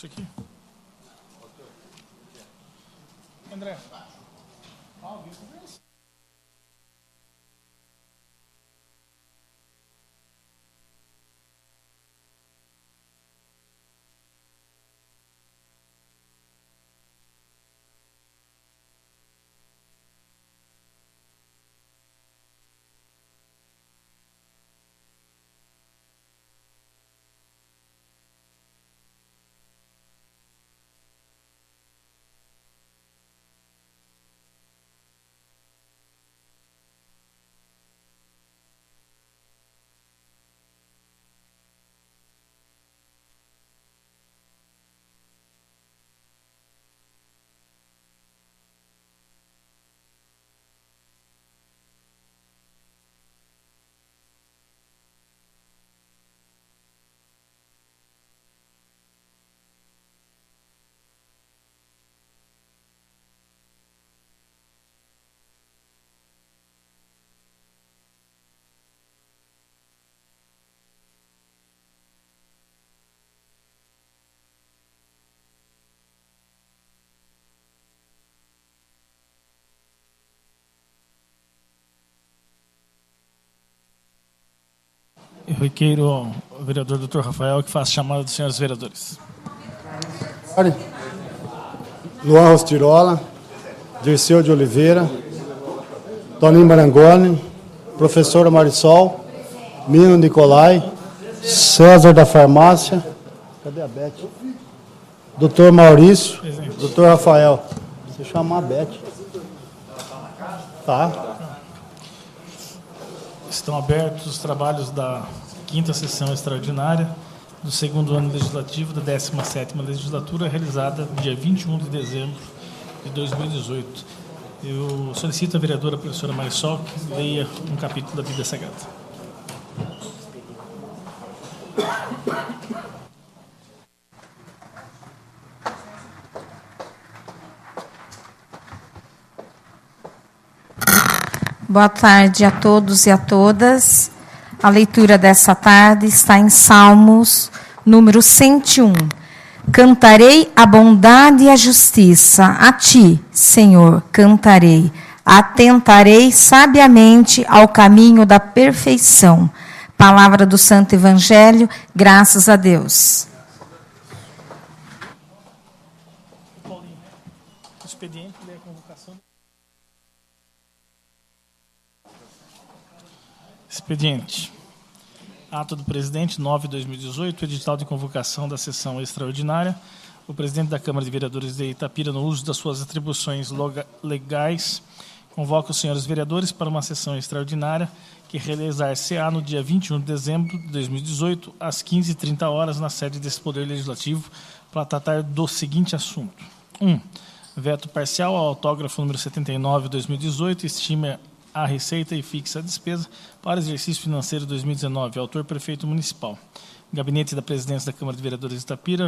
Isso aqui. André. Eu requeiro ao vereador Dr. Rafael que faça chamada dos senhores vereadores. Luan Rostirola, Dirceu de Oliveira, Toninho Marangoni, professora Marisol, Mino Nicolai, César da Farmácia, cadê a Beth? Doutor Maurício, doutor Rafael. Você chamar a Beth. Tá. Estão abertos os trabalhos da 5ª sessão extraordinária do 2º ano legislativo da 17ª legislatura, realizada no dia 21 de dezembro de 2018. Eu solicito à vereadora professora Marisol que leia um capítulo da Vida Sagrada. Boa tarde a todos e a todas. A leitura dessa tarde está em Salmos, número 101. Cantarei a bondade e a justiça, a ti, Senhor, cantarei. Atentarei sabiamente ao caminho da perfeição. Palavra do Santo Evangelho, graças a Deus. Paulinho, o expediente lê a convocação. Expediente. Ato do presidente, 9/2018, edital de convocação da sessão extraordinária. O presidente da Câmara de Vereadores de Itapira, no uso das suas atribuições legais, convoca os senhores vereadores para uma sessão extraordinária que realizar-se-á no dia 21 de dezembro de 2018, às 15h30, na sede desse Poder Legislativo, para tratar do seguinte assunto. 1. Veto parcial ao autógrafo número 79/2018, estima a receita e fixa a despesa para o exercício financeiro 2019. Autor, prefeito municipal. Gabinete da Presidência da Câmara de Vereadores de Itapira,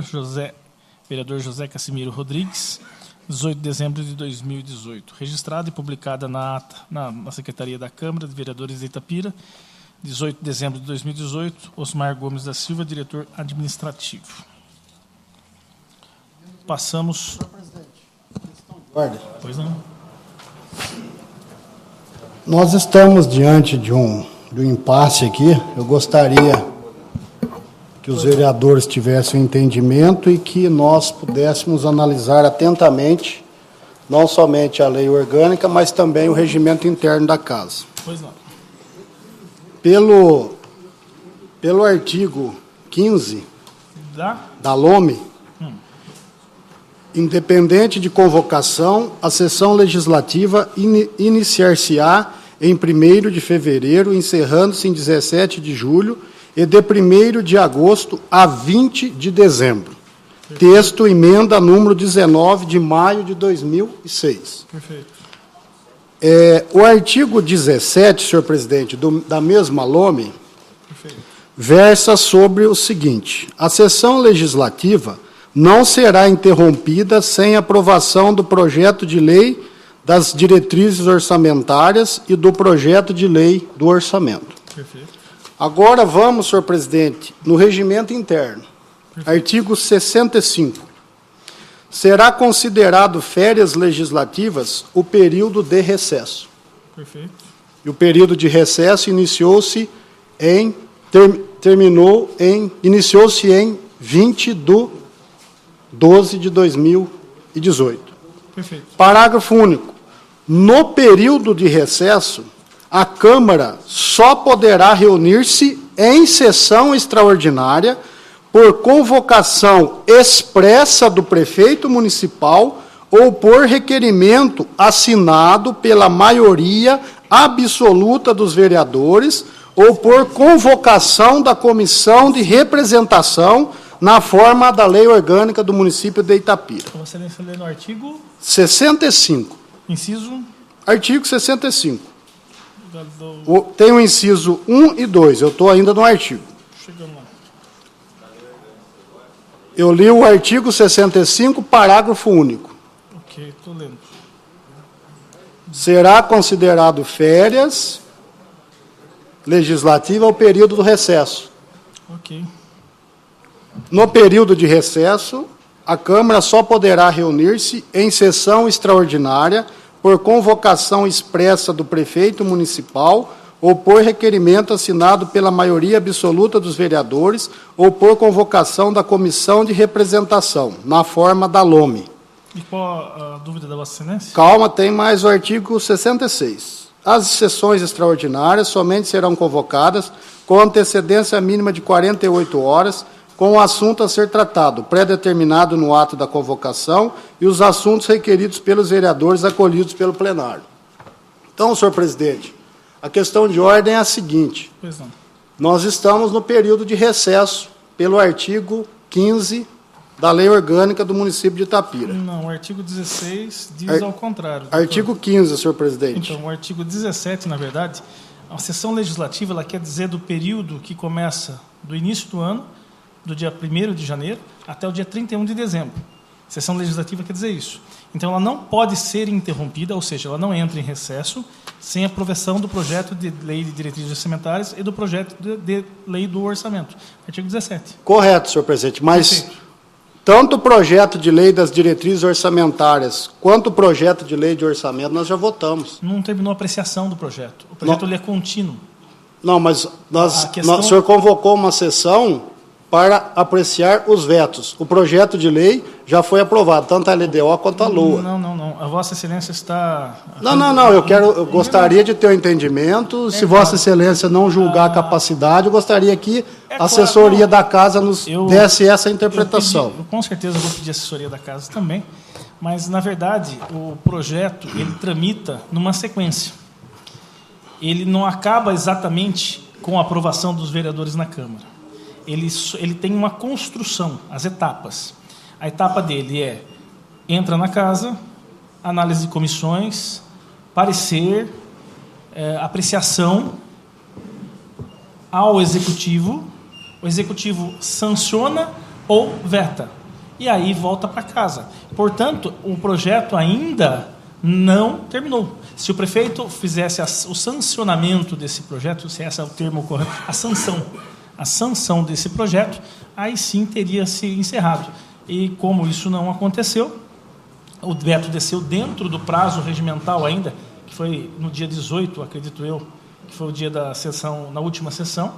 vereador José Cassimiro Rodrigues, 18 de dezembro de 2018. Registrada e publicada na ata na Secretaria da Câmara de Vereadores de Itapira, 18 de dezembro de 2018. Osmar Gomes da Silva, diretor administrativo. Passamos... Senhor presidente, questão de ordem. Pois não. Nós estamos diante de um impasse aqui. Eu gostaria que os vereadores tivessem um entendimento e que nós pudéssemos analisar atentamente, não somente a lei orgânica, mas também o regimento interno da Casa. Pois não. Pelo artigo 15 da LOME, independente de convocação, a sessão legislativa iniciar-se-á em 1º de fevereiro, encerrando-se em 17 de julho, e de 1º de agosto a 20 de dezembro. Perfeito. Texto, emenda número 19 de maio de 2006. Perfeito. O artigo 17, senhor presidente, da mesma LOME, Perfeito, versa sobre o seguinte: a sessão legislativa não será interrompida sem aprovação do projeto de lei das diretrizes orçamentárias e do projeto de lei do orçamento. perfeito. Agora vamos, senhor presidente, no regimento interno. Artigo 65. Será considerado férias legislativas o período de recesso. Perfeito. E o período de recesso iniciou-se em 20/12/2018. Perfeito. Parágrafo único. No período de recesso, a Câmara só poderá reunir-se em sessão extraordinária por convocação expressa do prefeito municipal ou por requerimento assinado pela maioria absoluta dos vereadores ou por convocação da comissão de representação na forma da lei orgânica do município de Itapira. Vossa Excelência lê no artigo 65. inciso Artigo 65. do... Tem o inciso 1 e 2. Eu estou ainda no artigo. Chegamos lá. Eu li o artigo 65, parágrafo único. Ok, estou lendo. Será considerado férias legislativa o período do recesso. Ok. No período de recesso, a Câmara só poderá reunir-se em sessão extraordinária por convocação expressa do prefeito municipal ou por requerimento assinado pela maioria absoluta dos vereadores ou por convocação da comissão de representação, na forma da LOME. E qual a dúvida da Vossa Excelência? Calma, tem mais o artigo 66. As sessões extraordinárias somente serão convocadas com antecedência mínima de 48 horas, com o assunto a ser tratado, pré-determinado no ato da convocação, e os assuntos requeridos pelos vereadores acolhidos pelo plenário. Então, senhor presidente, a questão de ordem é a seguinte. Pois não. Nós estamos no período de recesso, pelo artigo 15 da Lei Orgânica do município de Itapira. Não, o artigo 16 diz ao contrário. doutor. Artigo 15, senhor presidente. Então, o artigo 17, na verdade, a sessão legislativa, ela quer dizer do período que começa do início do ano, do dia 1º de janeiro, até o dia 31 de dezembro. Sessão legislativa quer dizer isso. Então, ela não pode ser interrompida, ou seja, ela não entra em recesso sem aprovação do projeto de lei de diretrizes orçamentárias e do projeto de lei do orçamento. Artigo 17. Correto, senhor presidente, mas Perfeito. tanto o projeto de lei das diretrizes orçamentárias quanto o projeto de lei de orçamento nós já votamos. Não terminou a apreciação do projeto. O projeto ele é contínuo. Não, mas questão- o senhor convocou uma sessão para apreciar os vetos. O projeto de lei já foi aprovado, tanto a LDO quanto a LOA. Não. A Vossa Excelência está... Não, eu gostaria de ter o entendimento. Se Vossa Excelência não julgar a capacidade, eu gostaria que a assessoria da Casa nos desse essa interpretação. Eu com certeza vou pedir a assessoria da Casa também, mas, na verdade, o projeto ele tramita numa sequência. Ele não acaba exatamente com a aprovação dos vereadores na Câmara. Ele tem uma construção, as etapas. A etapa dele entra na Casa, análise de comissões, parecer, apreciação ao Executivo, o Executivo sanciona ou veta, e aí volta para casa. Portanto, o projeto ainda não terminou. Se o prefeito fizesse o sancionamento desse projeto, se esse é o termo correto, a sanção desse projeto, aí sim teria se encerrado. E como isso não aconteceu, o veto desceu dentro do prazo regimental ainda, que foi no dia 18, acredito eu, que foi o dia da sessão, na última sessão.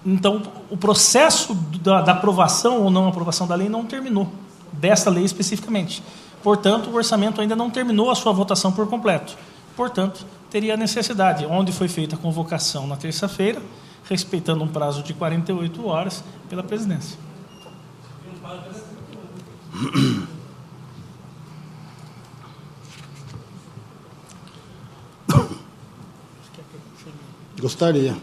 Então, o processo da aprovação ou não aprovação da lei não terminou, desta lei especificamente. Portanto, o orçamento ainda não terminou a sua votação por completo. Portanto, teria a necessidade, onde foi feita a convocação na terça-feira, respeitando um prazo de 48 horas pela presidência. Gostaria.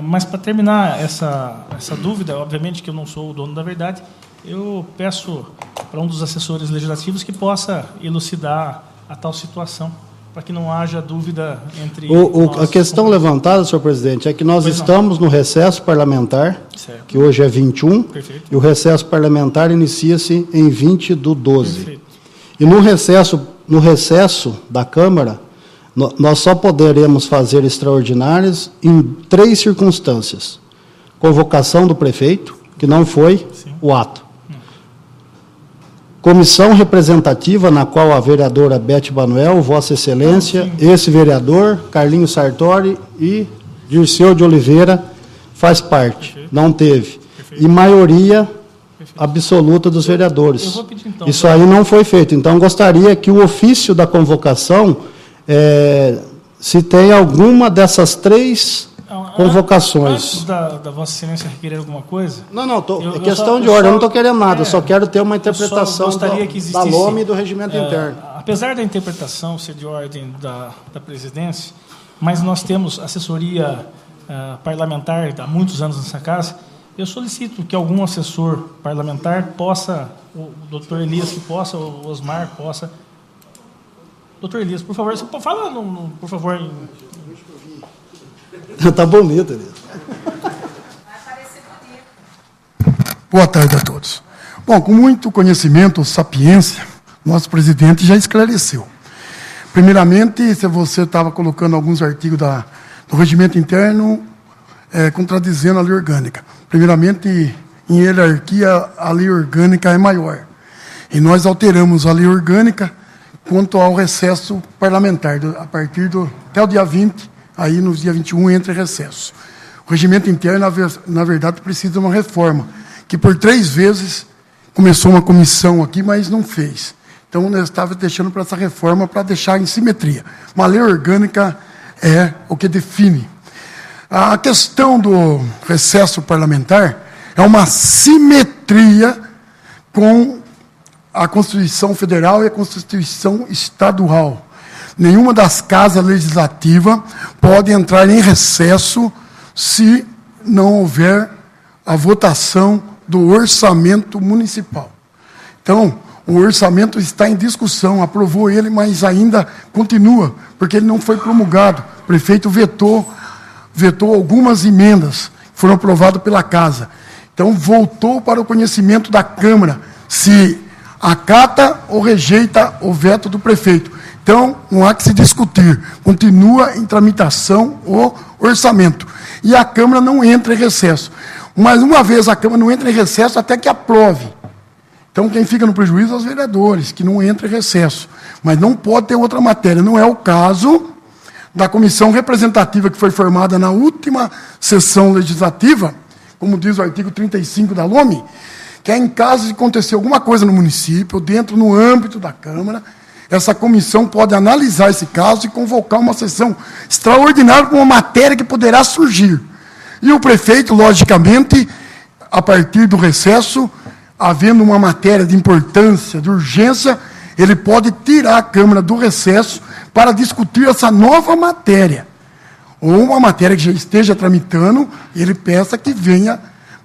Mas, para terminar essa dúvida, obviamente que eu não sou o dono da verdade, eu peço para um dos assessores legislativos que possa elucidar a tal situação, para que não haja dúvida entre nós. A questão levantada, senhor presidente, é que nós estamos no recesso parlamentar, Certo. que hoje é 21, Perfeito. e o recesso parlamentar inicia-se em 20/12. Perfeito. E no recesso da Câmara, nós só poderemos fazer extraordinárias em 3 circunstâncias. convocação do prefeito, que não foi Sim. o ato. Comissão representativa, na qual a vereadora Beth Manuel, Vossa Excelência, esse vereador, Carlinhos Sartori e Dirceu de Oliveira faz parte. Perfeito. Não teve. Perfeito. E maioria Perfeito. absoluta dos vereadores. Eu vou pedir, então, Isso aí não foi feito. Então, gostaria que o ofício da convocação, se tem alguma dessas 3 convocações. Antes da Vossa Excelência requerer alguma coisa... Não, Eu é questão só- de eu ordem, só- eu não estou querendo nada, eu só quero ter uma eu só interpretação gostaria que da existisse, LOME e do regimento interno. Apesar da interpretação ser de ordem da presidência, mas nós temos assessoria parlamentar há muitos anos nessa casa. Eu solicito que algum assessor parlamentar possa, o doutor Elias que possa, o Osmar possa. Doutor Elias, por favor, você fala, por favor, Está bonito, Elias. Boa tarde a todos. Bom, com muito conhecimento, sapiência, nosso presidente já esclareceu. Primeiramente, se você estava colocando alguns artigos do regimento interno, contradizendo a lei orgânica. Primeiramente, em hierarquia, a lei orgânica é maior. E nós alteramos a lei orgânica quanto ao recesso parlamentar, a partir até o dia 20, aí no dia 21 entra em recesso. O regimento interno, na verdade, precisa de uma reforma, que por 3 vezes começou uma comissão aqui, mas não fez. Então, nós estávamos deixando para essa reforma para deixar em simetria. Uma lei orgânica é o que define. A questão do recesso parlamentar é uma simetria com a Constituição Federal e a Constituição Estadual. Nenhuma das casas legislativas pode entrar em recesso se não houver a votação do orçamento municipal. Então, o orçamento está em discussão, aprovou ele, mas ainda continua, porque ele não foi promulgado. O prefeito vetou algumas emendas que foram aprovadas pela Casa. Então, voltou para o conhecimento da Câmara se acata ou rejeita o veto do prefeito. Então, não há que se discutir. Continua em tramitação o orçamento. E a Câmara não entra em recesso. Mas, uma vez a Câmara não entra em recesso, até que aprove. Então, quem fica no prejuízo são os vereadores, que não entram em recesso. Mas não pode ter outra matéria. Não é o caso da comissão representativa que foi formada na última sessão legislativa, como diz o artigo 35 da LOME, que é em caso de acontecer alguma coisa no município, no âmbito da Câmara, essa comissão pode analisar esse caso e convocar uma sessão extraordinária com uma matéria que poderá surgir. E o prefeito, logicamente, a partir do recesso, havendo uma matéria de importância, de urgência, ele pode tirar a Câmara do recesso para discutir essa nova matéria. Ou uma matéria que já esteja tramitando, ele peça que venha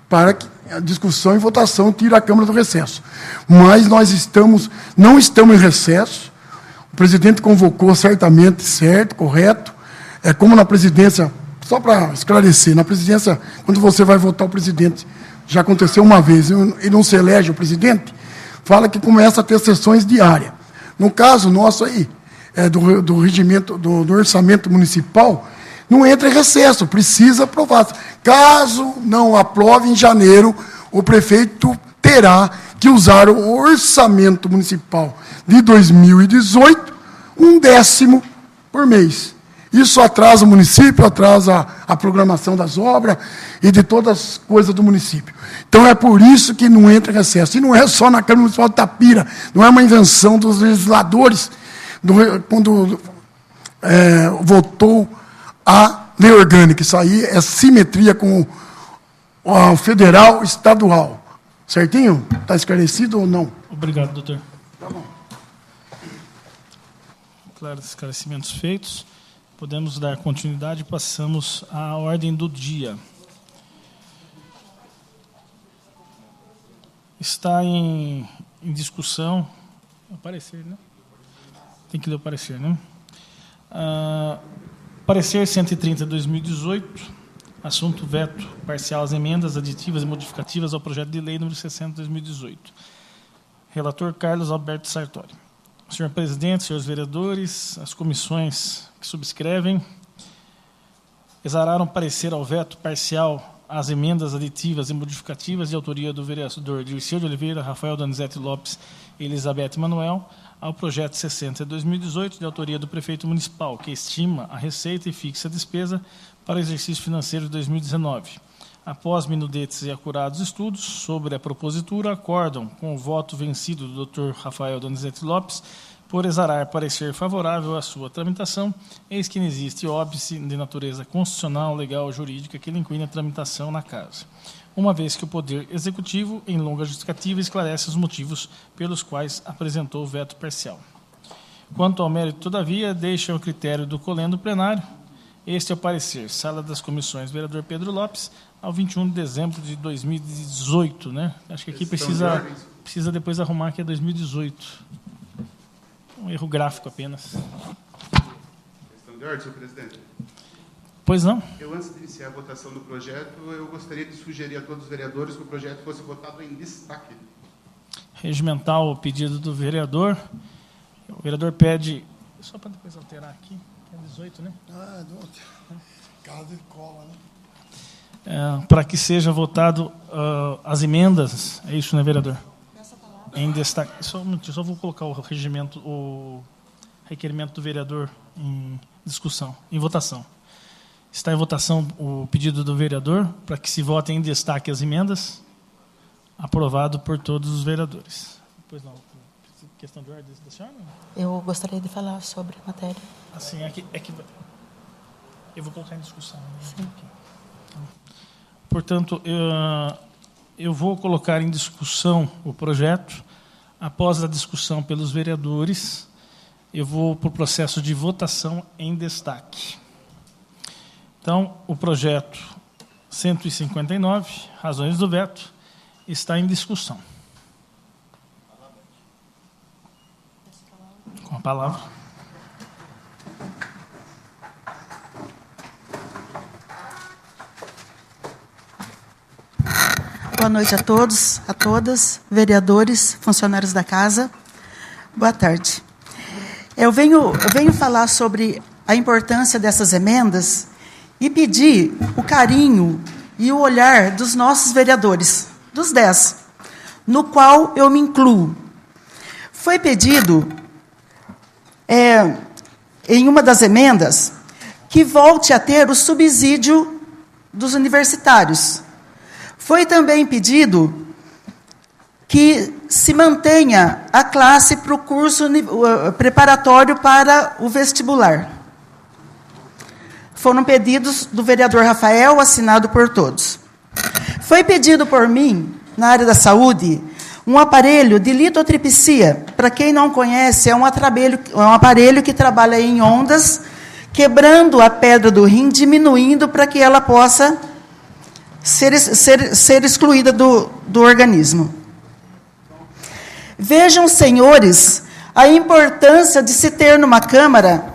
para que a discussão e votação tire a Câmara do recesso. Mas nós não estamos em recesso. O presidente convocou certamente certo, correto. É como na presidência, só para esclarecer, na presidência, quando você vai votar o presidente, já aconteceu uma vez, e não se elege o presidente, fala que começa a ter sessões diárias. No caso nosso aí, do regimento, do orçamento municipal, não entra em recesso, precisa aprovar. Caso não aprove em janeiro, o prefeito terá que usar o orçamento municipal de 2018, 1/10 por mês. Isso atrasa o município, atrasa a programação das obras e de todas as coisas do município. Então, é por isso que não entra em recesso. E não é só na Câmara Municipal de Itapira, não é uma invenção dos legisladores, quando votou a lei orgânica. Isso aí é simetria com o federal estadual. Certinho? Está esclarecido ou não? Obrigado, doutor. Tá bom. Claro, esclarecimentos feitos. Podemos dar continuidade, passamos à ordem do dia. Está em discussão... Parecer, né? Tem que ler o parecer, né? Parecer 130/2018, assunto veto parcial às emendas aditivas e modificativas ao projeto de lei número 60/2018. Relator Carlos Alberto Sartori. Senhor presidente, senhores vereadores, as comissões que subscrevem exararam parecer ao veto parcial as emendas aditivas e modificativas de autoria do vereador Dirceu de Oliveira, Rafael Donizete Lopes e Elizabeth Manuel, ao projeto 60 de 2018, de autoria do prefeito municipal, que estima a receita e fixa a despesa para o exercício financeiro de 2019. Após minudetes e acurados estudos sobre a propositura, acordam, com o voto vencido do Dr. Rafael Donizete Lopes, por exarar parecer favorável à sua tramitação, eis que não existe óbice de natureza constitucional, legal ou jurídica que lhe incline a tramitação na Casa, uma vez que o Poder Executivo, em longa justificativa, esclarece os motivos pelos quais apresentou o veto parcial. Quanto ao mérito, todavia, deixa o critério do colendo plenário. Este é o parecer. Sala das Comissões, vereador Pedro Lopes, ao 21 de dezembro de 2018, né? Acho que aqui precisa depois arrumar que é 2018. Um erro gráfico apenas. Questão de ordem, senhor presidente. Pois não? Eu, antes de iniciar a votação do projeto, eu gostaria de sugerir a todos os vereadores que o projeto fosse votado em destaque. Regimental o pedido do vereador. O vereador pede... Só para depois alterar aqui. É 18, né? Ah, caso ele cola, né? Para que seja votado as emendas. É isso, né, vereador? Em destaque. Só um minutinho, só vou colocar o regimento, o requerimento do vereador em discussão, em votação. Está em votação o pedido do vereador para que se votem em destaque as emendas. Aprovado por todos os vereadores. Pois não. Questão de ordem da senhora? Eu gostaria de falar sobre a matéria. Assim, é que eu vou colocar em discussão. Né? Sim. Portanto, eu vou colocar em discussão o projeto. Após a discussão pelos vereadores, eu vou para o processo de votação em destaque. Então, o projeto 159, razões do veto, está em discussão. Com a palavra. Boa noite a todos, a todas, vereadores, funcionários da Casa. Boa tarde. Eu venho falar sobre a importância dessas emendas e pedir o carinho e o olhar dos nossos vereadores, dos 10, no qual eu me incluo. Foi pedido, em uma das emendas, que volte a ter o subsídio dos universitários. Foi também pedido que se mantenha a classe para o curso preparatório para o vestibular. Foram pedidos do vereador Rafael, assinado por todos. Foi pedido por mim, na área da saúde, um aparelho de litotripsia. Para quem não conhece, é um aparelho que trabalha em ondas, quebrando a pedra do rim, diminuindo para que ela possa ser excluída do organismo. Vejam, senhores, a importância de se ter numa Câmara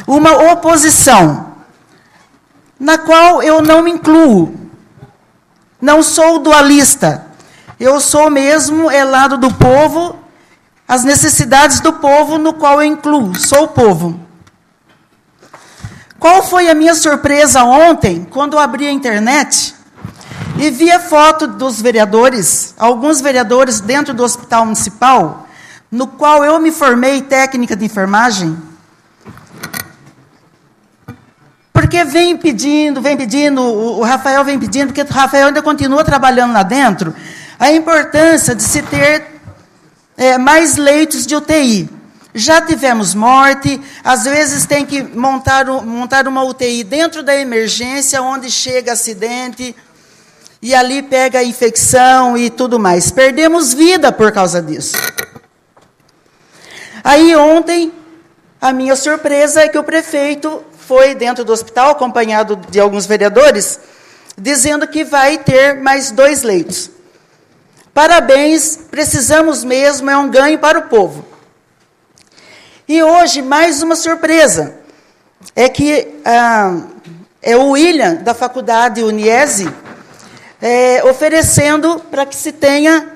uma oposição, na qual eu não me incluo. Não sou dualista. Eu sou mesmo lado do povo, as necessidades do povo, no qual eu incluo. Sou o povo. Qual foi a minha surpresa ontem, quando eu abri a internet e vi a foto dos vereadores, alguns vereadores dentro do hospital municipal, no qual eu me formei técnica de enfermagem, porque vem pedindo, o Rafael vem pedindo, porque o Rafael ainda continua trabalhando lá dentro, a importância de se ter mais leitos de UTI. Já tivemos morte, às vezes tem que montar uma UTI dentro da emergência, onde chega acidente, e ali pega a infecção e tudo mais. Perdemos vida por causa disso. Aí, ontem, a minha surpresa é que o prefeito foi dentro do hospital, acompanhado de alguns vereadores, dizendo que vai ter mais 2 leitos. Parabéns, precisamos mesmo, é um ganho para o povo. E hoje, mais uma surpresa, é que o William, da faculdade Uniese, oferecendo para que se tenha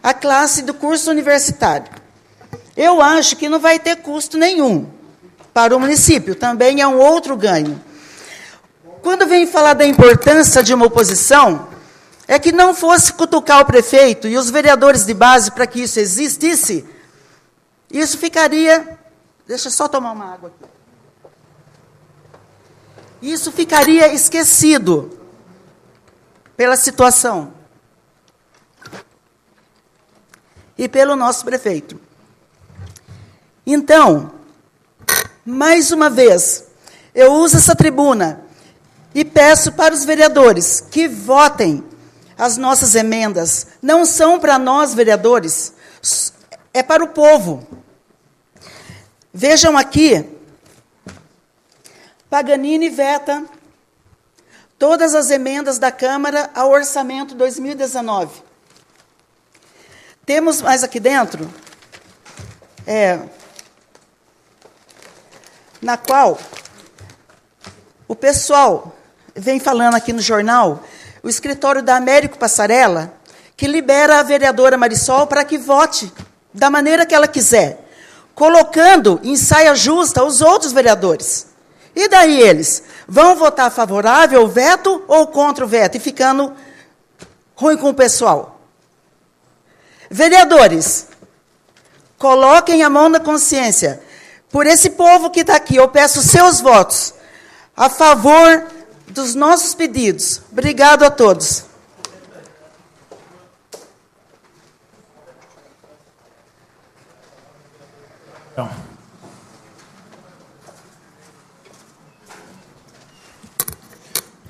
a classe do curso universitário. Eu acho que não vai ter custo nenhum para o município, também é um outro ganho. Quando vem falar da importância de uma oposição, é que não fosse cutucar o prefeito e os vereadores de base para que isso existisse, isso ficaria... Deixa eu só tomar uma água aqui. Isso ficaria esquecido pela situação e pelo nosso prefeito. Então, mais uma vez, eu uso essa tribuna e peço para os vereadores que votem as nossas emendas. Não são para nós, vereadores, é para o povo. Vejam aqui, Paganini veta todas as emendas da Câmara ao orçamento 2019. Temos mais aqui dentro, na qual o pessoal vem falando aqui no jornal, o escritório da Américo Passarella, que libera a vereadora Marisol para que vote da maneira que ela quiser, colocando em saia justa os outros vereadores. E daí eles vão votar favorável ao veto ou contra o veto, e ficando ruim com o pessoal. Vereadores, coloquem a mão na consciência. Por esse povo que está aqui, eu peço seus votos a favor dos nossos pedidos. Obrigado a todos.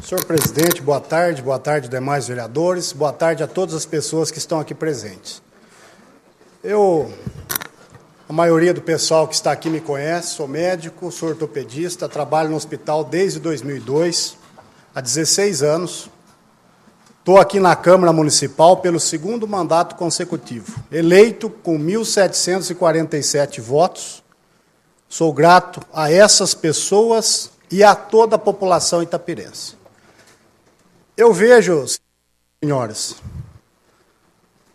Senhor presidente, boa tarde demais vereadores, boa tarde a todas as pessoas que estão aqui presentes. A maioria do pessoal que está aqui me conhece, sou médico, sou ortopedista, trabalho no hospital desde 2002, há 16 anos. Estou aqui na Câmara Municipal pelo segundo mandato consecutivo, eleito com 1.747 votos. Sou grato a essas pessoas e a toda a população itapirense. Eu vejo, senhoras,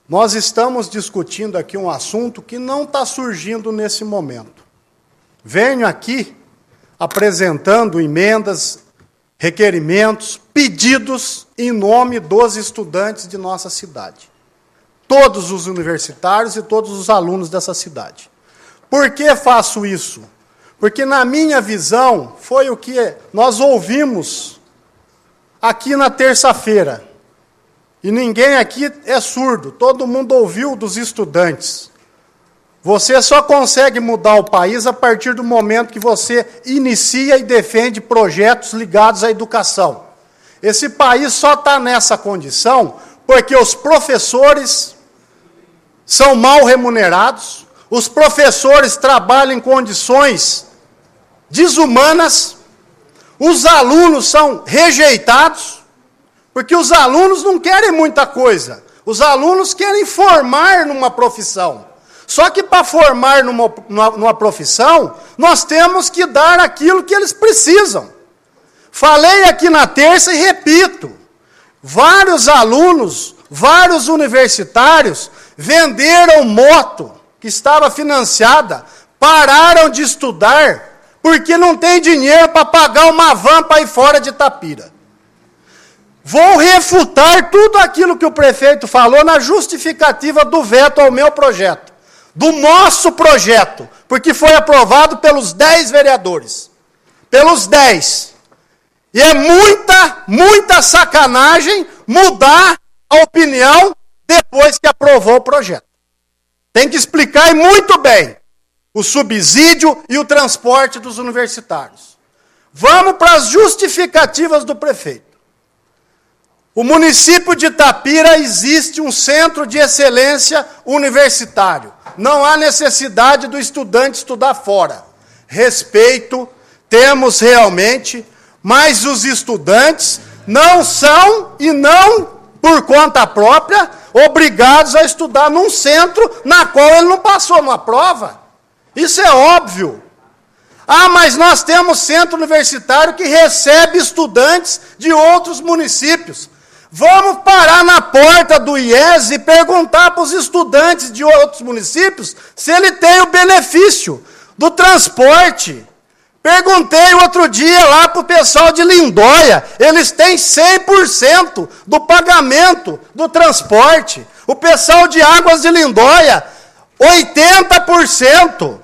nós estamos discutindo aqui um assunto que não está surgindo nesse momento. Venho aqui apresentando emendas, requerimentos, pedidos em nome dos estudantes de nossa cidade. Todos os universitários e todos os alunos dessa cidade. Por que faço isso? Porque, na minha visão, foi o que nós ouvimos aqui na terça-feira. E ninguém aqui é surdo, todo mundo ouviu dos estudantes. Você só consegue mudar o país a partir do momento que você inicia e defende projetos ligados à educação. Esse país só está nessa condição porque os professores são mal remunerados, os professores trabalham em condições desumanas, os alunos são rejeitados, porque os alunos não querem muita coisa. Os alunos querem formar numa profissão. Só que para formar numa profissão, nós temos que dar aquilo que eles precisam. Falei aqui na terça e repito. Vários alunos, vários universitários venderam moto que estava financiada, pararam de estudar, porque não tem dinheiro para pagar uma van para ir fora de Itapira. Vou refutar tudo aquilo que o prefeito falou na justificativa do veto ao meu projeto, do nosso projeto, porque foi aprovado pelos 10 vereadores. Pelos 10. E é muita sacanagem mudar a opinião depois que aprovou o projeto. Tem que explicar muito bem o subsídio e o transporte dos universitários. Vamos para as justificativas do prefeito. O município de Itapira existe um centro de excelência universitário. Não há necessidade do estudante estudar fora. Respeito, temos realmente, mas os estudantes não são, e não por conta própria, obrigados a estudar num centro na qual ele não passou numa prova. Isso é óbvio. Ah, mas nós temos centro universitário que recebe estudantes de outros municípios. Vamos parar na porta do IES e perguntar para os estudantes de outros municípios se ele tem o benefício do transporte Perguntei outro dia lá para o pessoal de Lindóia, eles têm 100% do pagamento do transporte. O pessoal de Águas de Lindóia, 80%.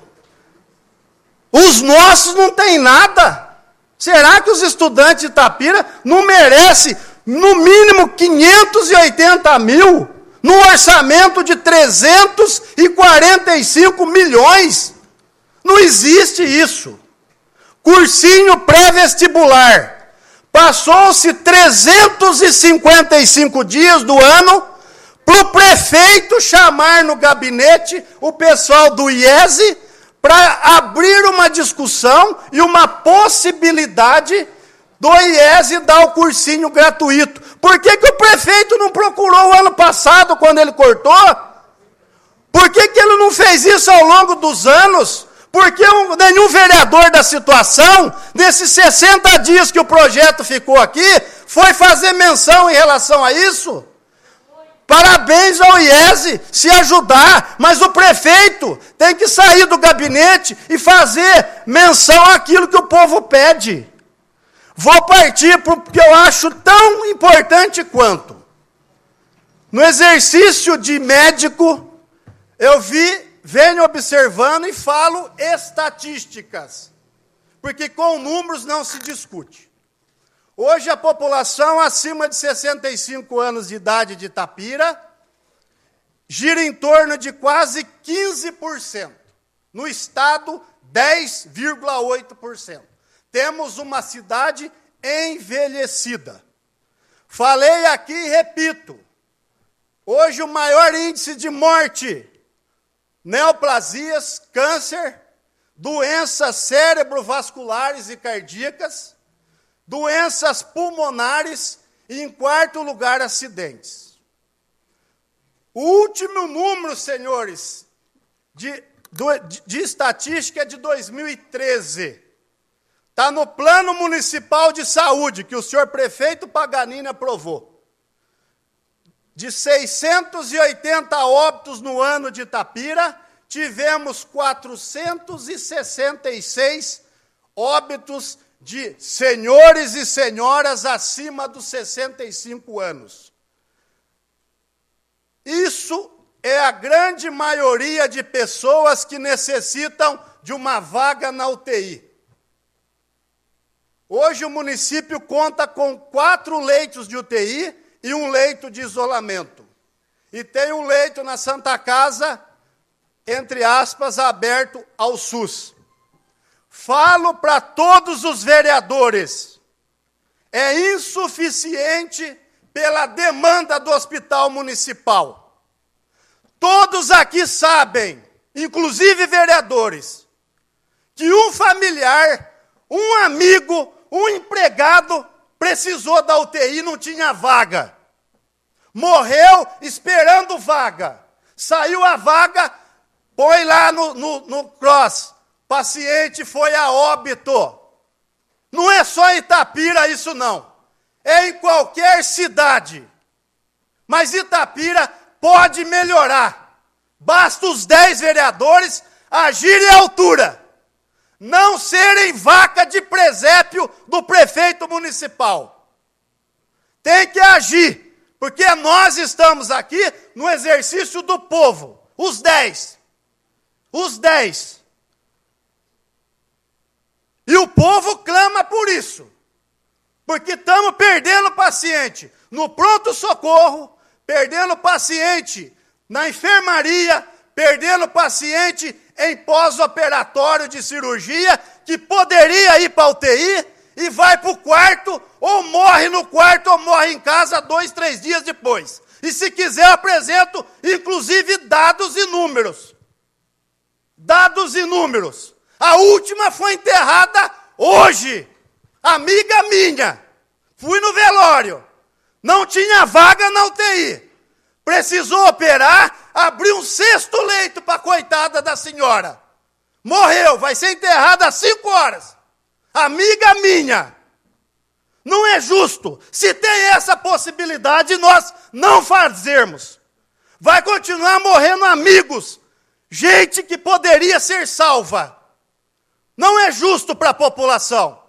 Os nossos não têm nada. Será que os estudantes de Itapira não merecem, no mínimo, 580 mil, no orçamento de 345 milhões? Não existe isso. Cursinho pré-vestibular. Passou-se 355 dias do ano para o prefeito chamar no gabinete o pessoal do IESE para abrir uma discussão e uma possibilidade do IESE dar o cursinho gratuito. Por que o prefeito não procurou o ano passado, quando ele cortou? Por que ele não fez isso ao longo dos anos? Porque nenhum vereador da situação, nesses 60 dias que o projeto ficou aqui, foi fazer menção em relação a isso? Parabéns ao IESE, se ajudar, mas o prefeito tem que sair do gabinete e fazer menção àquilo que o povo pede. Vou partir para o que eu acho tão importante quanto. No exercício de médico, eu venho observando e falo estatísticas, porque com números não se discute. Hoje a população acima de 65 anos de idade de Itapira gira em torno de quase 15%. No estado, 10,8%. Temos uma cidade envelhecida. Falei aqui e repito. Hoje o maior índice de morte, neoplasias, câncer, doenças cerebrovasculares e cardíacas, doenças pulmonares e, em quarto lugar, acidentes. O último número, senhores, de estatística é de 2013. Está no Plano Municipal de Saúde, que o senhor prefeito Paganini aprovou. De 680 óbitos no ano de Itapira, tivemos 466 óbitos de senhores e senhoras acima dos 65 anos. Isso é a grande maioria de pessoas que necessitam de uma vaga na UTI. Hoje o município conta com 4 leitos de UTI e 1 leito de isolamento. E tem um leito na Santa Casa, entre aspas, aberto ao SUS. Falo para todos os vereadores, é insuficiente pela demanda do hospital municipal. Todos aqui sabem, inclusive vereadores, que um familiar, um amigo, um empregado precisou da UTI e não tinha vaga. Morreu esperando vaga. Saiu a vaga, põe lá no cross. Paciente foi a óbito. Não é só em Itapira isso não. É em qualquer cidade. Mas Itapira pode melhorar. Basta os 10 vereadores agirem à altura. Não serem vaca de presépio do prefeito municipal. Tem que agir, porque nós estamos aqui no exercício do povo. Os 10. Os 10. E o povo clama por isso. Porque estamos perdendo paciente no pronto-socorro, perdendo paciente na enfermaria, perdendo paciente em pós-operatório de cirurgia, que poderia ir para a UTI e vai para o quarto, ou morre no quarto, ou morre em casa 2, 3 dias depois. E se quiser, eu apresento, inclusive, dados e números. Dados e números. A última foi enterrada hoje. Amiga minha. Fui no velório. Não tinha vaga na UTI. Precisou operar, abriu um 6º leito para a coitada da senhora. Morreu, vai ser enterrada às 5 horas. Amiga minha. Não é justo. Se tem essa possibilidade, nós não fazermos. Vai continuar morrendo amigos. Gente que poderia ser salva. Não é justo para a população.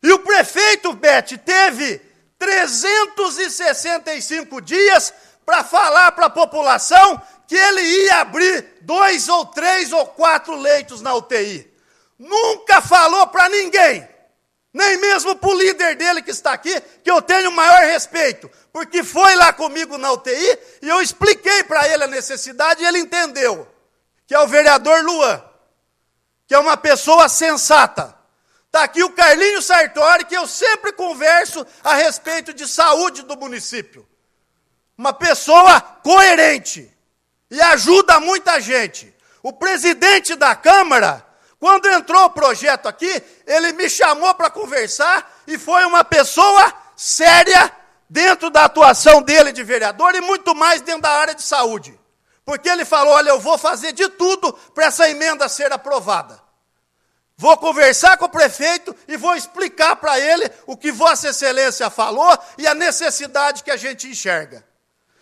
E o prefeito, Beth, teve 365 dias para falar para a população que ele ia abrir 2 ou 3 ou 4 leitos na UTI. Nunca falou para ninguém, nem mesmo para o líder dele que está aqui, que eu tenho o maior respeito, porque foi lá comigo na UTI e eu expliquei para ele a necessidade e ele entendeu, que é o vereador Luan, que é uma pessoa sensata. Está aqui o Carlinhos Sartori, que eu sempre converso a respeito de saúde do município. Uma pessoa coerente e ajuda muita gente. O presidente da Câmara, quando entrou o projeto aqui, ele me chamou para conversar e foi uma pessoa séria dentro da atuação dele de vereador e muito mais dentro da área de saúde. Porque ele falou, olha, eu vou fazer de tudo para essa emenda ser aprovada. Vou conversar com o prefeito e vou explicar para ele o que Vossa Excelência falou e a necessidade que a gente enxerga.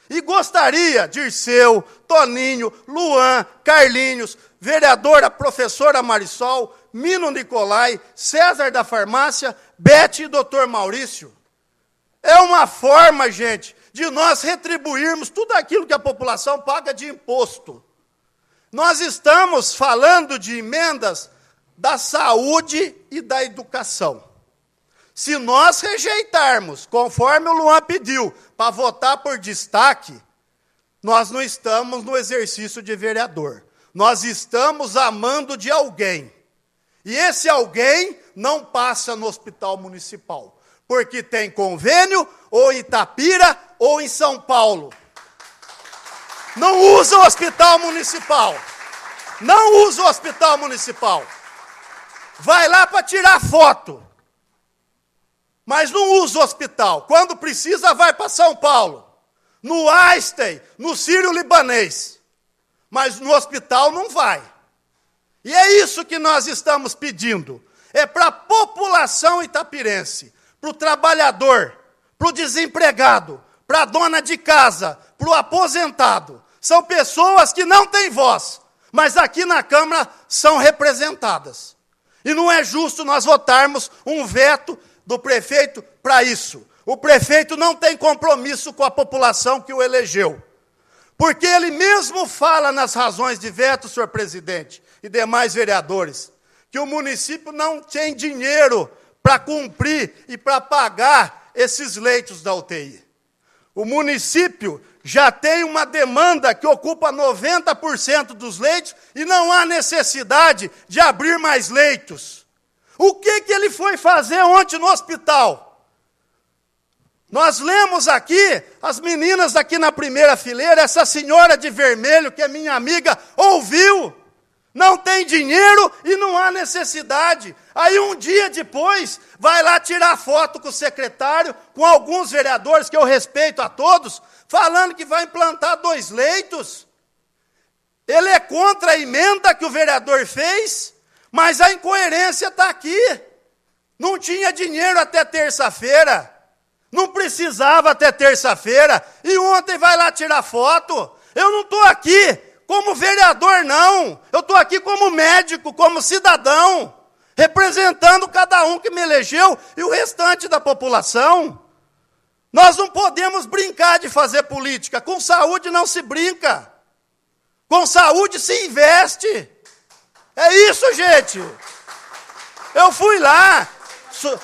E gostaria, Dirceu, Toninho, Luan, Carlinhos, vereadora professora Marisol, Mino Nicolai, César da Farmácia, Beth e doutor Maurício. É uma forma, gente, de nós retribuirmos tudo aquilo que a população paga de imposto. Nós estamos falando de emendas da saúde e da educação. Se nós rejeitarmos, conforme o Luan pediu, para votar por destaque, nós não estamos no exercício de vereador. Nós estamos amando de alguém. E esse alguém não passa no hospital municipal, porque tem convênio ou em Itapira ou em São Paulo. Não usa o hospital municipal. Não usa o hospital municipal. Vai lá para tirar foto, mas não usa o hospital. Quando precisa, vai para São Paulo, no Einstein, no Sírio-Libanês, mas no hospital não vai. E é isso que nós estamos pedindo, é para a população itapirense, para o trabalhador, para o desempregado, para a dona de casa, para o aposentado. São pessoas que não têm voz, mas aqui na Câmara são representadas. E não é justo nós votarmos um veto do prefeito para isso. O prefeito não tem compromisso com a população que o elegeu. Porque ele mesmo fala nas razões de veto, senhor presidente, e demais vereadores, que o município não tem dinheiro para cumprir e para pagar esses leitos da UTI. O município já tem uma demanda que ocupa 90% dos leitos e não há necessidade de abrir mais leitos. O que ele foi fazer ontem no hospital? Nós lemos aqui, as meninas aqui na primeira fileira, essa senhora de vermelho, que é minha amiga, ouviu. Não tem dinheiro e não há necessidade. Aí um dia depois, vai lá tirar foto com o secretário, com alguns vereadores, que eu respeito a todos, falando que vai implantar 2 leitos. Ele é contra a emenda que o vereador fez, mas a incoerência está aqui. Não tinha dinheiro até terça-feira, não precisava até terça-feira, e ontem vai lá tirar foto. Eu não estou aqui como vereador, não. Eu estou aqui como médico, como cidadão, representando cada um que me elegeu e o restante da população. Nós não podemos brincar de fazer política. Com saúde não se brinca. Com saúde se investe. É isso, gente. Eu fui lá.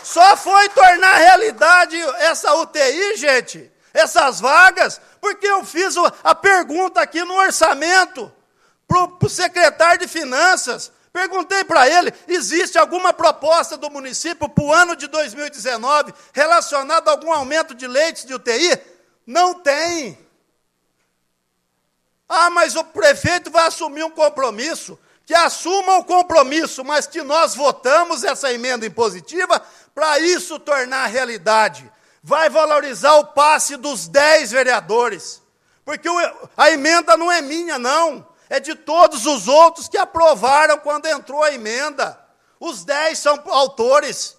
Só foi tornar realidade essa UTI, gente, essas vagas, porque eu fiz a pergunta aqui no orçamento para o secretário de Finanças. Perguntei para ele, existe alguma proposta do município para o ano de 2019 relacionada a algum aumento de leitos de UTI? Não tem. Ah, mas o prefeito vai assumir um compromisso. Que assuma o compromisso, mas que nós votamos essa emenda impositiva para isso tornar realidade. Vai valorizar o passe dos 10 vereadores. Porque a emenda não é minha, não. É de todos os outros que aprovaram quando entrou a emenda. Os 10 são autores.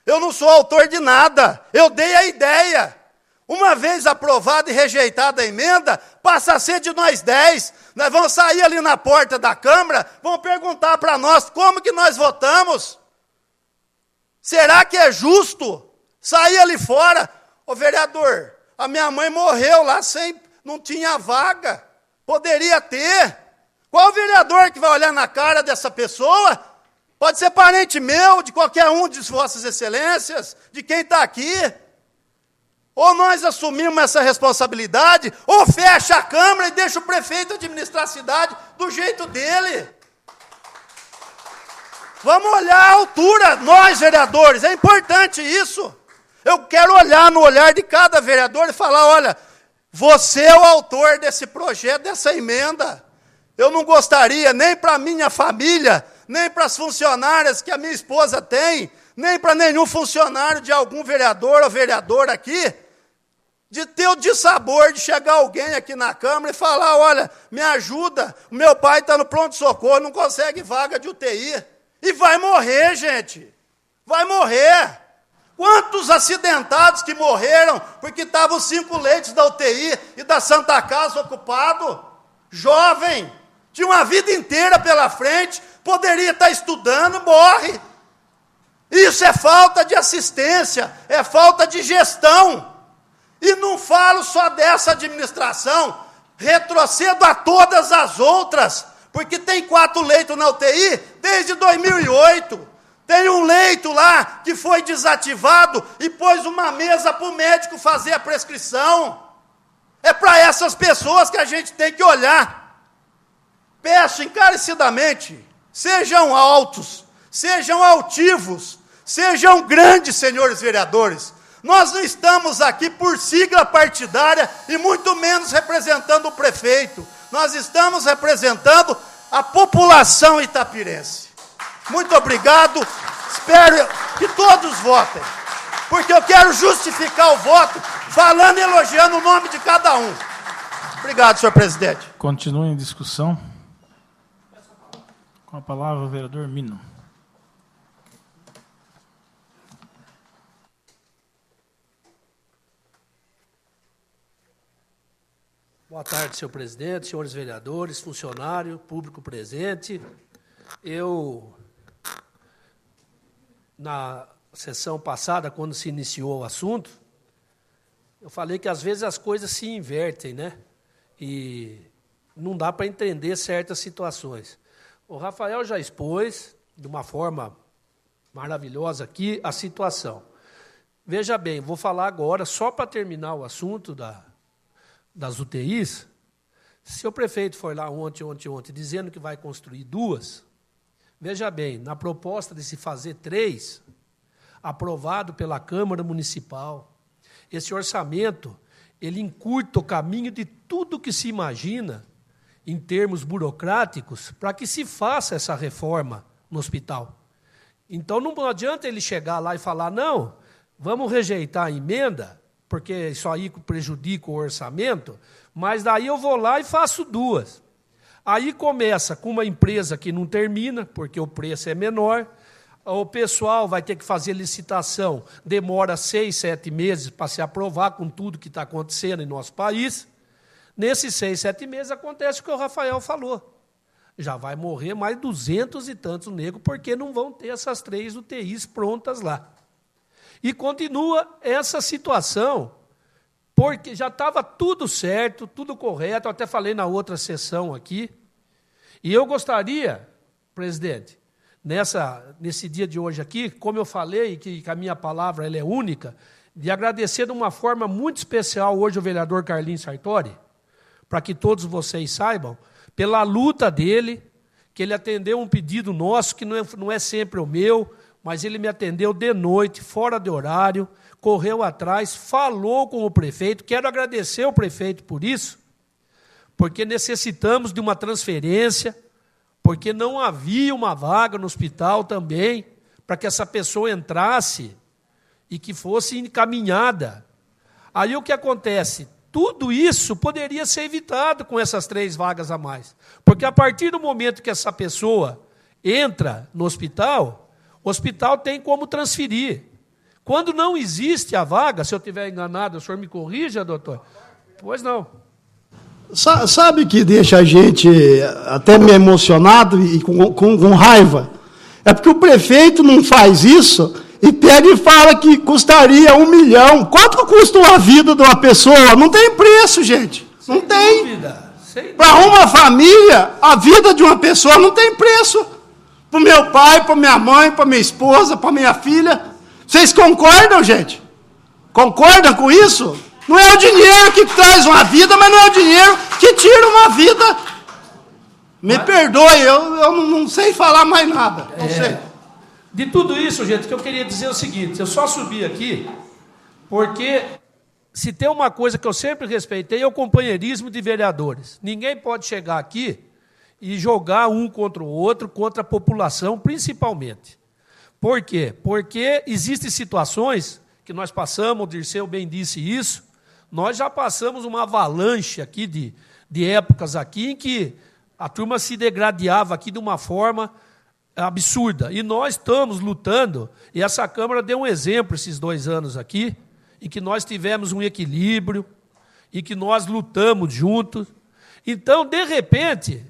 Eu não sou autor de nada. Eu dei a ideia. Uma vez aprovada e rejeitada a emenda, passa a ser de nós 10. Nós vamos sair ali na porta da Câmara, vão perguntar para nós como que nós votamos. Será que é justo sair ali fora? Ô vereador, a minha mãe morreu lá não tinha vaga. Poderia ter. Qual vereador que vai olhar na cara dessa pessoa? Pode ser parente meu, de qualquer um de vossas excelências, de quem está aqui. Ou nós assumimos essa responsabilidade, ou fecha a Câmara e deixa o prefeito administrar a cidade do jeito dele. Vamos olhar a altura, nós vereadores, é importante isso. Eu quero olhar no olhar de cada vereador e falar, olha, você é o autor desse projeto, dessa emenda. Eu não gostaria nem para a minha família, nem para as funcionárias que a minha esposa tem, nem para nenhum funcionário de algum vereador ou vereadora aqui, de ter o dissabor de chegar alguém aqui na Câmara e falar, olha, me ajuda, o meu pai está no pronto-socorro, não consegue vaga de UTI. E vai morrer, gente. Vai morrer. Quantos acidentados que morreram porque estavam 5 leitos da UTI e da Santa Casa ocupados? Jovem, tinha uma vida inteira pela frente, poderia estar estudando, morre. Isso é falta de assistência, é falta de gestão. E não falo só dessa administração, retrocedo a todas as outras, porque tem 4 leitos na UTI desde 2008. Tem um leito lá que foi desativado e pôs uma mesa para o médico fazer a prescrição. É para essas pessoas que a gente tem que olhar. Peço encarecidamente, sejam altos, sejam altivos, sejam grandes, senhores vereadores. Nós não estamos aqui por sigla partidária e muito menos representando o prefeito. Nós estamos representando a população itapirense. Muito obrigado. Espero que todos votem, porque eu quero justificar o voto falando e elogiando o nome de cada um. Obrigado, senhor presidente. Continua em discussão. Com a palavra o vereador Mino. Boa tarde, senhor presidente, senhores vereadores, funcionário, público presente. Eu, na sessão passada, quando se iniciou o assunto, eu falei que às vezes as coisas se invertem, né? E não dá para entender certas situações. O Rafael já expôs, de uma forma maravilhosa aqui, a situação. Veja bem, vou falar agora, só para terminar o assunto das UTIs, se o prefeito for lá ontem, dizendo que vai construir 2, veja bem, na proposta de se fazer 3, aprovado pela Câmara Municipal, esse orçamento, ele encurta o caminho de tudo que se imagina, em termos burocráticos, para que se faça essa reforma no hospital. Então, não adianta ele chegar lá e falar, não, vamos rejeitar a emenda, porque isso aí prejudica o orçamento, mas daí eu vou lá e faço 2. Aí começa com uma empresa que não termina, porque o preço é menor, o pessoal vai ter que fazer licitação, demora 6, 7 meses para se aprovar com tudo que está acontecendo em nosso país. Nesses 6, 7 meses acontece o que o Rafael falou. Já vai morrer mais 200 e tantos negros, porque não vão ter essas 3 UTIs prontas lá. E continua essa situação, porque já estava tudo certo, tudo correto, eu até falei na outra sessão aqui, e eu gostaria, presidente, nesse dia de hoje aqui, como eu falei, que a minha palavra ela é única, de agradecer de uma forma muito especial hoje o vereador Carlinhos Sartori, para que todos vocês saibam, pela luta dele, que ele atendeu um pedido nosso, que não é sempre o meu, mas ele me atendeu de noite, fora de horário, correu atrás, falou com o prefeito. Quero agradecer ao prefeito por isso, porque necessitamos de uma transferência, porque não havia uma vaga no hospital também, para que essa pessoa entrasse e que fosse encaminhada. Aí o que acontece? Tudo isso poderia ser evitado com essas 3 vagas a mais, porque a partir do momento que essa pessoa entra no hospital, o hospital tem como transferir. Quando não existe a vaga, se eu estiver enganado, o senhor me corrija, doutor? Pois não. Sabe que deixa a gente até meio emocionado e com raiva? É porque o prefeito não faz isso e pega e fala que custaria 1 milhão. Quanto custa a vida de uma pessoa? Não tem preço, gente. Não tem. Para uma família, a vida de uma pessoa não tem preço. Para o meu pai, para minha mãe, para minha esposa, para minha filha. Vocês concordam, gente? Concordam com isso? Não é o dinheiro que traz uma vida, mas não é o dinheiro que tira uma vida. Me perdoe, eu não sei falar mais nada. Não sei. De tudo isso, gente, que eu queria dizer é o seguinte, eu só subi aqui porque se tem uma coisa que eu sempre respeitei é o companheirismo de vereadores. Ninguém pode chegar aqui e jogar um contra o outro, contra a população, principalmente. Por quê? Porque existem situações que nós passamos, o Dirceu bem disse isso, nós já passamos uma avalanche aqui de épocas aqui em que a turma se degradava aqui de uma forma absurda. E nós estamos lutando, e essa Câmara deu um exemplo esses 2 anos aqui, em que nós tivemos um equilíbrio, em que nós lutamos juntos. Então, de repente,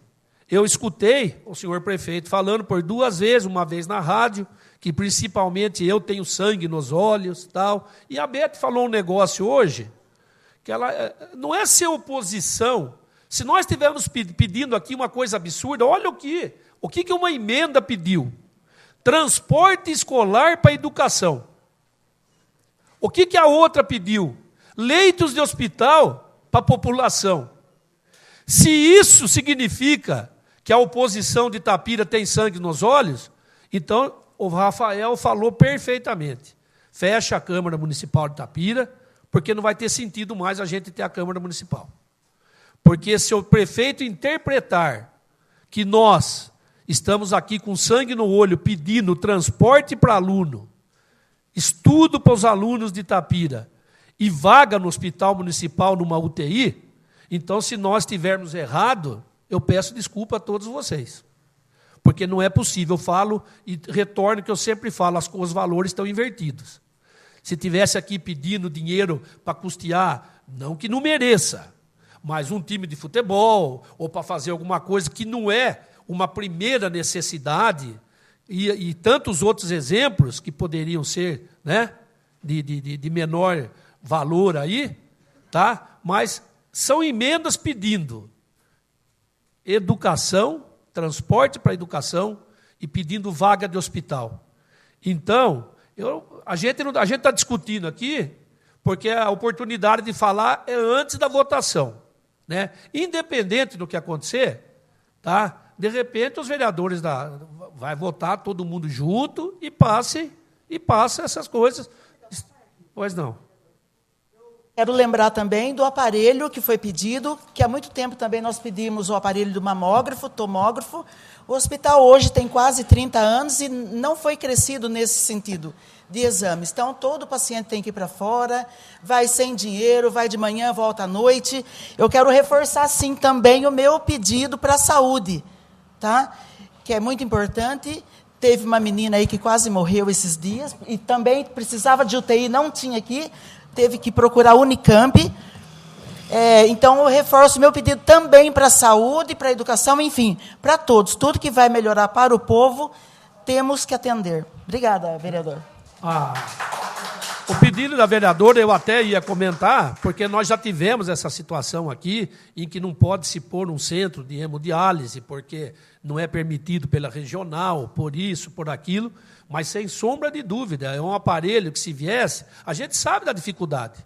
eu escutei o senhor prefeito falando por 2 vezes, uma vez na rádio, que principalmente eu tenho sangue nos olhos, tal. E a Beth falou um negócio hoje, que ela não é ser oposição. Se nós estivermos pedindo aqui uma coisa absurda, olha o que uma emenda pediu? Transporte escolar para a educação. O que a outra pediu? Leitos de hospital para a população. Se isso significa que a oposição de Itapira tem sangue nos olhos, então o Rafael falou perfeitamente. Fecha a Câmara Municipal de Itapira, porque não vai ter sentido mais a gente ter a Câmara Municipal. Porque se o prefeito interpretar que nós estamos aqui com sangue no olho pedindo transporte para aluno, estudo para os alunos de Itapira e vaga no hospital municipal numa UTI, então se nós tivermos errado, eu peço desculpa a todos vocês. Porque não é possível, eu falo e retorno que eu sempre falo, os valores estão invertidos. Se tivesse aqui pedindo dinheiro para custear, não que não mereça, mas um time de futebol, ou para fazer alguma coisa que não é uma primeira necessidade, e tantos outros exemplos que poderiam ser, né, de menor valor aí, tá? Mas são emendas pedindo educação, transporte para a educação e pedindo vaga de hospital. Então, a gente está discutindo aqui porque a oportunidade de falar é antes da votação, né? Independente do que acontecer, tá? De repente os vereadores vai votar todo mundo junto e passa essas coisas. Pois não. Quero lembrar também do aparelho que foi pedido, que há muito tempo também nós pedimos o aparelho do mamógrafo, tomógrafo. O hospital hoje tem quase 30 anos e não foi crescido nesse sentido de exames. Então, todo paciente tem que ir para fora, vai sem dinheiro, vai de manhã, volta à noite. Eu quero reforçar, sim, também o meu pedido para a saúde, tá? Que é muito importante. Teve uma menina aí que quase morreu esses dias e também precisava de UTI, não tinha aqui, teve que procurar a Unicamp. Então, eu reforço o meu pedido também para a saúde, para a educação, enfim, para todos. Tudo que vai melhorar para o povo, temos que atender. Obrigada, vereador. O pedido da vereadora eu até ia comentar, porque nós já tivemos essa situação aqui, em que não pode se pôr um centro de hemodiálise, porque não é permitido pela regional, por isso, por aquilo, mas sem sombra de dúvida, é um aparelho que se viesse, a gente sabe da dificuldade.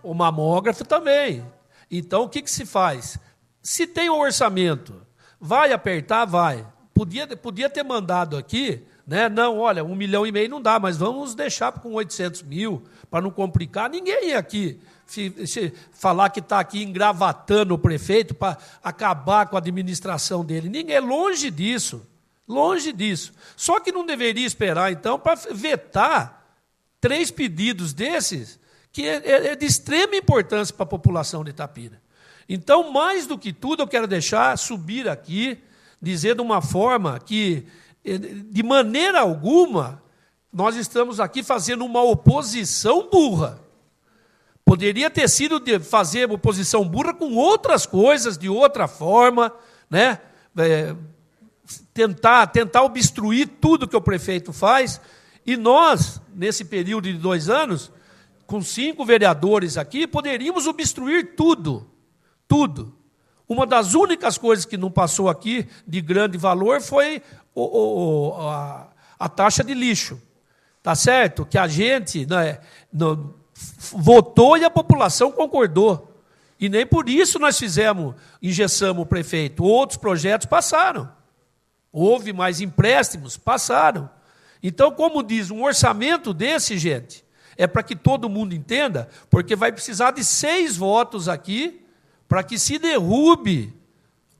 O mamógrafo também. Então, o que se faz? Se tem um orçamento, vai apertar? Vai. Podia ter mandado aqui, né? Não, olha, 1,5 milhão não dá, mas vamos deixar com 800 mil, para não complicar. Ninguém ia aqui falar que está aqui engravatando o prefeito para acabar com a administração dele. Ninguém, longe disso. Longe disso. Só que não deveria esperar, então, para vetar 3 pedidos desses, que é de extrema importância para a população de Itapira. Então, mais do que tudo, eu quero subir aqui, dizer de uma forma que, de maneira alguma, nós estamos aqui fazendo uma oposição burra. Poderia ter sido de fazer oposição burra com outras coisas, de outra forma, né? Tentar obstruir tudo que o prefeito faz. E nós, nesse período de 2 anos, com 5 vereadores aqui, poderíamos obstruir tudo. Tudo. Uma das únicas coisas que não passou aqui de grande valor foi a taxa de lixo. Tá certo? Que a gente, né, votou e a população concordou. E nem por isso nós engessamos o prefeito. Outros projetos passaram. Houve mais empréstimos, passaram. Então, como diz, um orçamento desse, gente, é para que todo mundo entenda, porque vai precisar de 6 votos aqui para que se derrube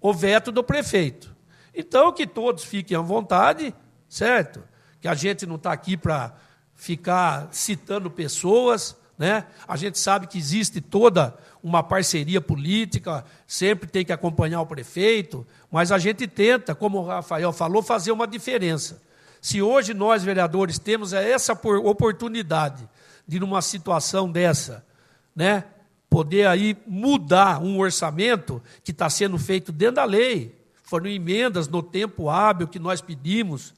o veto do prefeito. Então, que todos fiquem à vontade, certo? Que a gente não está aqui para ficar citando pessoas, né? A gente sabe que existe toda uma parceria política, sempre tem que acompanhar o prefeito, mas a gente tenta, como o Rafael falou, fazer uma diferença. Se hoje nós, vereadores, temos essa oportunidade de, numa situação dessa, né, poder aí mudar um orçamento que está sendo feito dentro da lei, foram emendas no tempo hábil que nós pedimos,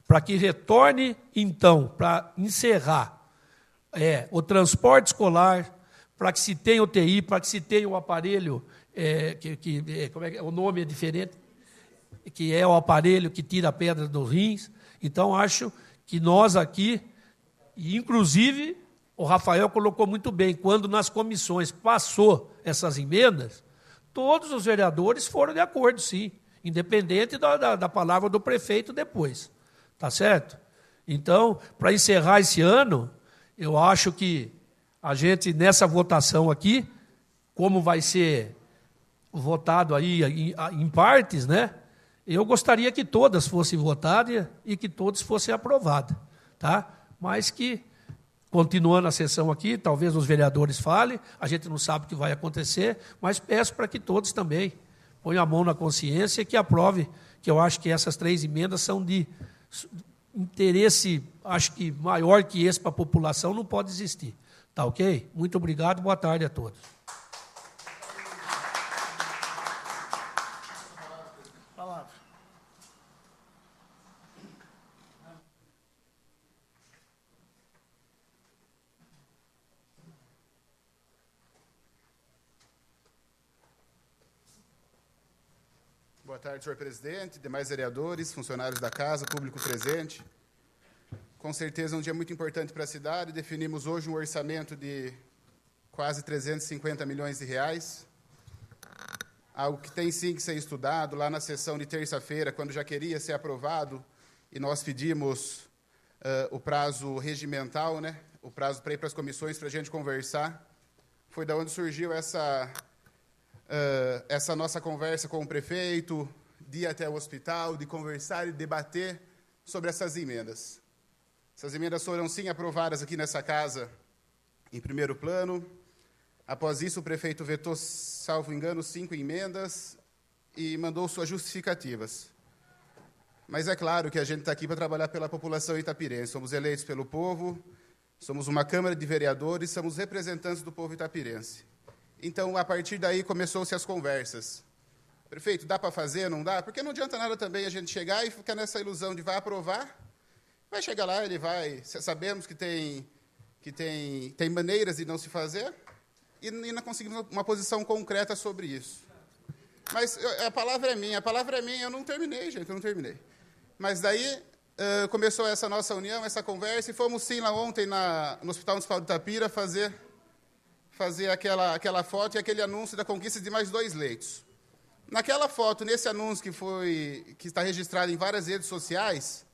para que retorne, então, para encerrar o transporte escolar, para que se tenha UTI, para que se tenha o aparelho, como é que o nome é diferente, que é o aparelho que tira a pedra dos rins. Então, acho que nós aqui, e inclusive, o Rafael colocou muito bem, quando nas comissões passou essas emendas, todos os vereadores foram de acordo, sim, independente da palavra do prefeito depois. Tá certo? Então, para encerrar esse ano, eu acho que a gente, nessa votação aqui, como vai ser votado aí em partes, né? Eu gostaria que todas fossem votadas e que todas fossem aprovadas, tá? Mas que, continuando a sessão aqui, talvez os vereadores falem, a gente não sabe o que vai acontecer, mas peço para que todos também ponham a mão na consciência e que aprovem, que eu acho que essas 3 emendas são de interesse, acho que maior que esse para a população, não pode existir. Tá ok? Muito obrigado, boa tarde a todos. Palavra. Boa tarde, senhor presidente, demais vereadores, funcionários da casa, público presente. Com certeza é um dia muito importante para a cidade. Definimos hoje um orçamento de quase 350 milhões de reais. Algo que tem sim que ser estudado. Lá na sessão de terça-feira, quando já queria ser aprovado, e nós pedimos o prazo regimental, né? O prazo para ir para as comissões para a gente conversar. Foi da onde surgiu essa nossa conversa com o prefeito, de ir até o hospital, de conversar e debater sobre essas emendas. Essas emendas foram, sim, aprovadas aqui nessa casa em primeiro plano. Após isso, o prefeito vetou, salvo engano, 5 emendas e mandou suas justificativas. Mas é claro que a gente está aqui para trabalhar pela população itapirense. Somos eleitos pelo povo, somos uma Câmara de Vereadores, somos representantes do povo itapirense. Então, a partir daí, começou-se as conversas. Prefeito, dá para fazer, não dá? Porque não adianta nada também a gente chegar e ficar nessa ilusão de vai aprovar. Vai chegar lá, ele vai... Sabemos que tem maneiras de não se fazer e não conseguimos uma posição concreta sobre isso. Mas a palavra é minha, eu não terminei, gente, eu não terminei. Mas daí começou essa nossa união, essa conversa, e fomos sim lá ontem no Hospital Municipal de Itapira fazer aquela foto e aquele anúncio da conquista de mais 2 leitos. Naquela foto, nesse anúncio que está registrado em várias redes sociais,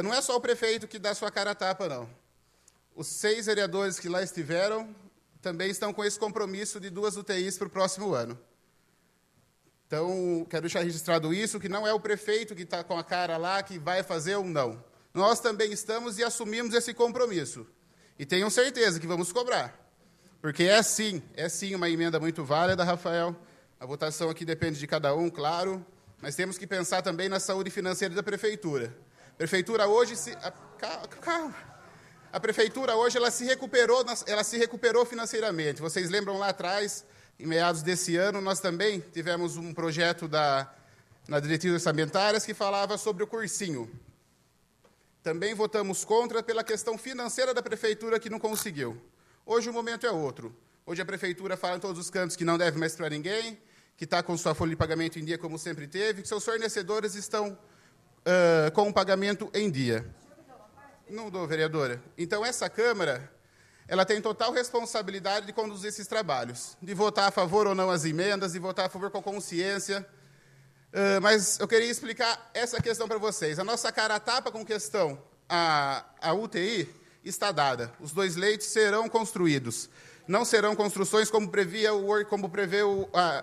não é só o prefeito que dá sua cara a tapa, não. Os 6 vereadores que lá estiveram também estão com esse compromisso de 2 UTIs para o próximo ano. Então, quero deixar registrado isso, que não é o prefeito que está com a cara lá que vai fazer ou não. Nós também estamos e assumimos esse compromisso. E tenham certeza que vamos cobrar. Porque é sim uma emenda muito válida, Rafael. A votação aqui depende de cada um, claro. Mas temos que pensar também na saúde financeira da prefeitura. Prefeitura hoje calma. A prefeitura hoje ela se recuperou financeiramente. Vocês lembram lá atrás, em meados desse ano, nós também tivemos um projeto na diretriz orçamentárias que falava sobre o cursinho. Também votamos contra pela questão financeira da prefeitura que não conseguiu. Hoje o momento é outro. Hoje a prefeitura fala em todos os cantos que não deve mais para ninguém, que está com sua folha de pagamento em dia como sempre teve, que seus fornecedores estão com o pagamento em dia. Não dou, vereadora. Então, essa Câmara ela tem total responsabilidade de conduzir esses trabalhos, de votar a favor ou não as emendas, de votar a favor com consciência. Mas eu queria explicar essa questão para vocês. A nossa cara a tapa com questão a UTI está dada. Os 2 leitos serão construídos. Não serão construções como prevê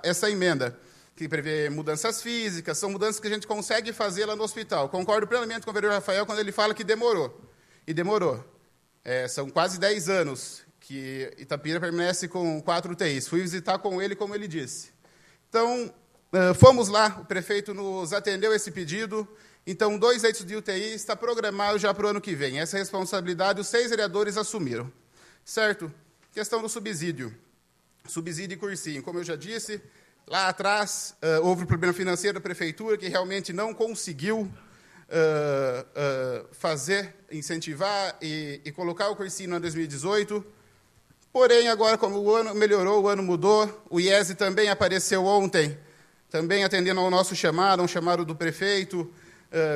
essa emenda, que prevê mudanças físicas, são mudanças que a gente consegue fazer lá no hospital. Concordo plenamente com o vereador Rafael quando ele fala que demorou. E demorou. São quase 10 anos que Itapira permanece com 4 UTIs. Fui visitar com ele, como ele disse. Então, fomos lá, o prefeito nos atendeu esse pedido. Então, 2 leitos de UTI está programado já para o ano que vem. Essa responsabilidade os 6 vereadores assumiram. Certo? Questão do subsídio. Subsídio e cursinho. Como eu já disse, lá atrás houve um problema financeiro da prefeitura que realmente não conseguiu incentivar e colocar o cursinho no ano 2018. Porém, agora, como o ano melhorou, o ano mudou, o IESE também apareceu ontem, também atendendo ao nosso chamado, um chamado do prefeito.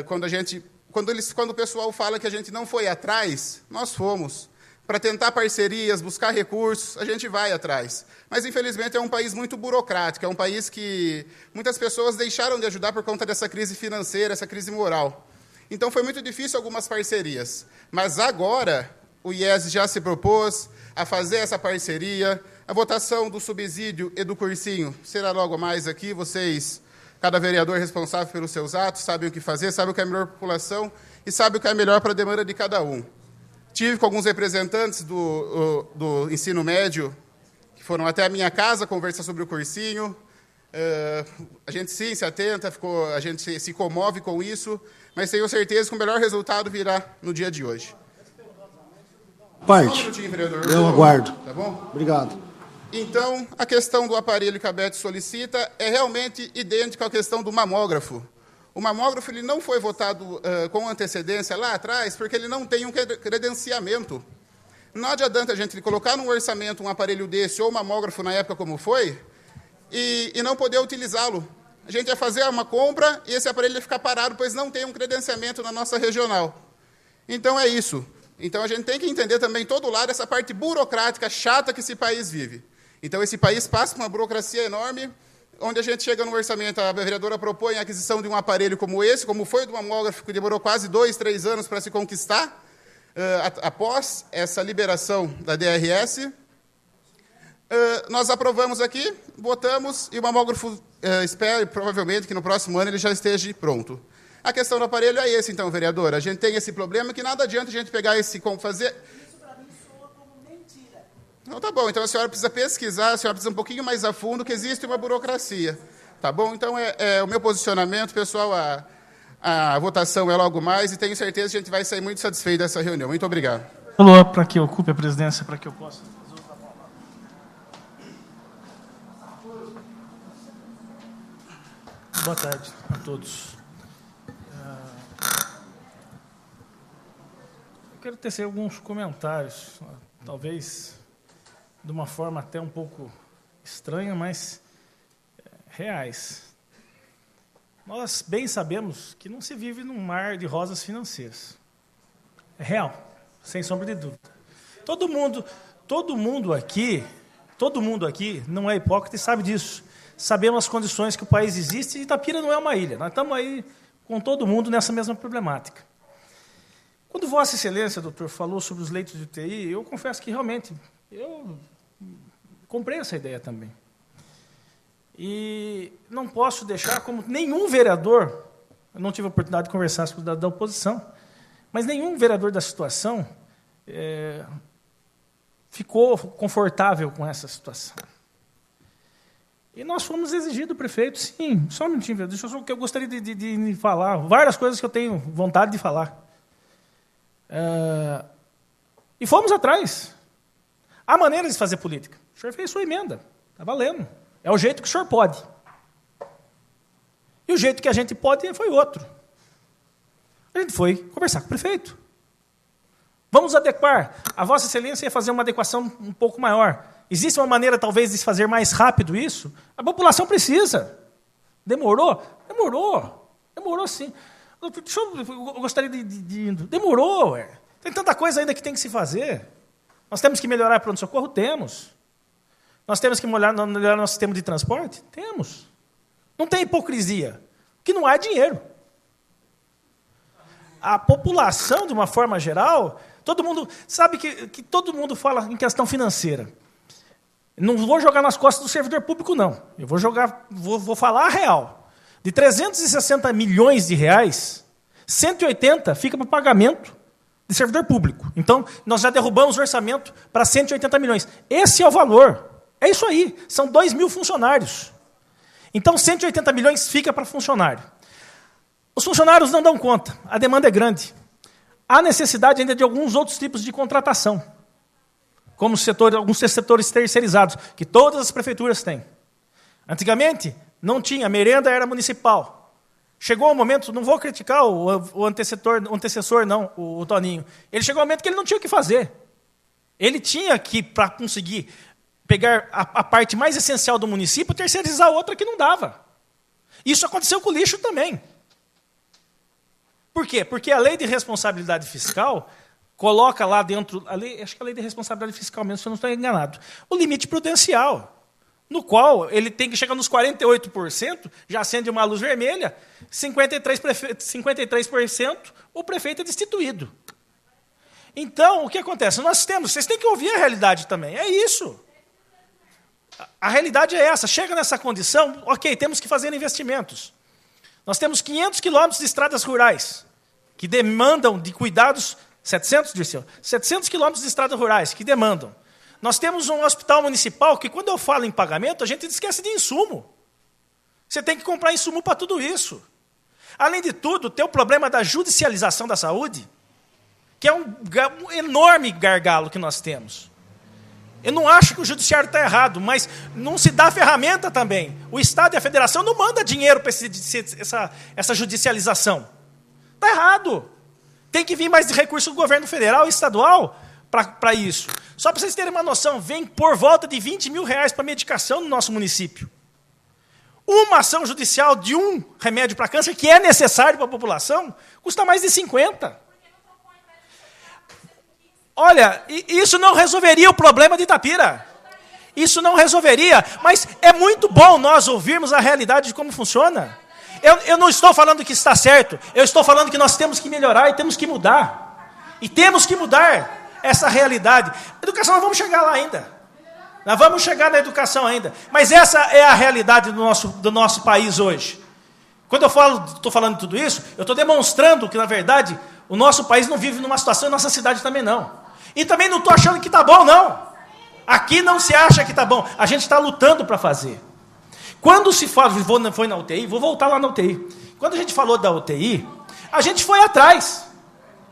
Quando o pessoal fala que a gente não foi atrás, nós fomos. Para tentar parcerias, buscar recursos, a gente vai atrás. Mas, infelizmente, é um país muito burocrático, é um país que muitas pessoas deixaram de ajudar por conta dessa crise financeira, essa crise moral. Então, foi muito difícil algumas parcerias. Mas, agora, o IESE já se propôs a fazer essa parceria. A votação do subsídio e do cursinho será logo mais aqui. Vocês, cada vereador responsável pelos seus atos, sabem o que fazer, sabem o que é melhor para a população e sabem o que é melhor para a demanda de cada um. Tive com alguns representantes do ensino médio, que foram até a minha casa conversar sobre o cursinho. A gente, sim, se atenta, a gente se comove com isso, mas tenho certeza que o melhor resultado virá no dia de hoje. Parte. Eu aguardo. Tá bom? Obrigado. Então, a questão do aparelho que a Beth solicita é realmente idêntica à questão do mamógrafo. O mamógrafo ele não foi votado com antecedência lá atrás, porque ele não tem um credenciamento. Não adianta a gente colocar num orçamento um aparelho desse, ou mamógrafo na época como foi, e não poder utilizá-lo. A gente ia fazer uma compra e esse aparelho ia ficar parado, pois não tem um credenciamento na nossa regional. Então, é isso. Então, a gente tem que entender também todo lado essa parte burocrática chata que esse país vive. Então, esse país passa por uma burocracia enorme, onde a gente chega no orçamento, a vereadora propõe a aquisição de um aparelho como esse, como foi do mamógrafo, que demorou quase 2, 3 anos para se conquistar, após essa liberação da DRS. Nós aprovamos aqui, votamos, e o mamógrafo, espero, provavelmente, que no próximo ano ele já esteja pronto. A questão do aparelho é esse, então, vereadora. A gente tem esse problema que nada adianta a gente pegar esse... fazer... Isso, para mim, soa como mentira. Então, tá bom. Então, a senhora precisa pesquisar, a senhora precisa um pouquinho mais a fundo, que existe uma burocracia. Tá bom? Então, é o meu posicionamento, pessoal, a votação é logo mais, e tenho certeza que a gente vai sair muito satisfeito dessa reunião. Muito obrigado. Falou para que eu ocupe a presidência, para que eu possa... Boa tarde a todos. Eu quero tecer alguns comentários, talvez de uma forma até um pouco estranha, mas reais. Nós bem sabemos que não se vive num mar de rosas financeiras. É real, sem sombra de dúvida. Todo mundo aqui não é hipócrita e sabe disso. Sabemos as condições que o país existe e Itapira não é uma ilha. Nós estamos aí com todo mundo nessa mesma problemática. Quando Vossa Excelência, doutor, falou sobre os leitos de UTI, eu confesso que realmente eu comprei essa ideia também. E não posso deixar, como nenhum vereador, eu não tive a oportunidade de conversar com da oposição, mas nenhum vereador da situação ficou confortável com essa situação. E nós fomos exigir do prefeito, sim, só um minutinho, deixa eu só que eu gostaria de falar, várias coisas que eu tenho vontade de falar. E fomos atrás. Há maneiras de fazer política. O senhor fez sua emenda, está valendo. É o jeito que o senhor pode. E o jeito que a gente pode foi outro. A gente foi conversar com o prefeito. Vamos adequar. A Vossa Excelência ia fazer uma adequação um pouco maior. Existe uma maneira, talvez, de fazer mais rápido isso? A população precisa. Demorou? Demorou, sim. Eu gostaria de... Demorou, ué. Tem tanta coisa ainda que tem que se fazer. Nós temos que melhorar o pronto-socorro? Temos. Nós temos que melhorar nosso sistema de transporte? Temos. Não tem hipocrisia. O que não há é dinheiro. A população, de uma forma geral, todo mundo sabe que todo mundo fala em questão financeira. Não vou jogar nas costas do servidor público, não. Eu vou falar a real. De 360 milhões de reais, 180 fica para pagamento de servidor público. Então, nós já derrubamos o orçamento para 180 milhões. Esse é o valor. É isso aí. São 2.000 funcionários. Então, 180 milhões fica para funcionário. Os funcionários não dão conta. A demanda é grande. Há necessidade ainda de alguns outros tipos de contratação, como alguns setores terceirizados, que todas as prefeituras têm. Antigamente, não tinha, a merenda era municipal. Chegou um momento, não vou criticar o antecessor, não, o Toninho. Ele chegou um momento que ele não tinha o que fazer. Ele tinha que, para conseguir pegar a parte mais essencial do município, terceirizar outra que não dava. Isso aconteceu com o lixo também. Por quê? Porque a lei de responsabilidade fiscal coloca lá dentro, acho que a lei de responsabilidade fiscal mesmo, se eu não estou enganado, o limite prudencial, no qual ele tem que chegar nos 48%, já acende uma luz vermelha, 53% o prefeito é destituído. Então, o que acontece? Vocês têm que ouvir a realidade também, é isso. A realidade é essa, chega nessa condição, ok, temos que fazer investimentos. Nós temos 500 quilômetros de estradas rurais, que demandam de cuidados, 700 quilômetros de estradas rurais, que demandam. Nós temos um hospital municipal que, quando eu falo em pagamento, a gente esquece de insumo. Você tem que comprar insumo para tudo isso. Além de tudo, tem o problema da judicialização da saúde, que é um enorme gargalo que nós temos. Eu não acho que o judiciário está errado, mas não se dá ferramenta também. O Estado e a Federação não mandam dinheiro para essa judicialização. Está errado. Tem que vir mais de recurso do governo federal e estadual para isso. Só para vocês terem uma noção, vem por volta de 20 mil reais para medicação no nosso município. Uma ação judicial de um remédio para câncer, que é necessário para a população, custa mais de 50. Olha, isso não resolveria o problema de Itapira. Isso não resolveria, mas é muito bom nós ouvirmos a realidade de como funciona. Eu não estou falando que está certo, eu estou falando que nós temos que melhorar e temos que mudar. E temos que mudar essa realidade. Educação, nós vamos chegar lá ainda. Nós vamos chegar na educação ainda. Mas essa é a realidade do nosso país hoje. Quando eu estou falando tudo isso, eu estou demonstrando que, na verdade, o nosso país não vive numa situação, e nossa cidade também não. E também não estou achando que está bom, não. Aqui não se acha que está bom. A gente está lutando para fazer. Quando se fala, foi na UTI, vou voltar lá na UTI. Quando a gente falou da UTI, a gente foi atrás.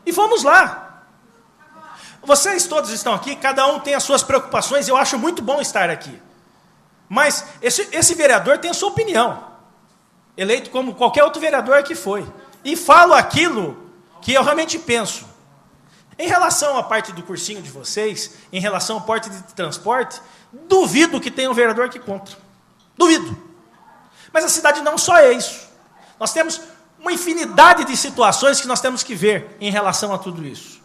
E fomos lá. Vocês todos estão aqui, cada um tem as suas preocupações, eu acho muito bom estar aqui. Mas esse vereador tem a sua opinião. Eleito como qualquer outro vereador que foi. E falo aquilo que eu realmente penso. Em relação à parte do cursinho de vocês, em relação ao porte de transporte, duvido que tenha um vereador que contra. Duvido. Mas a cidade não só é isso. Nós temos uma infinidade de situações que nós temos que ver em relação a tudo isso.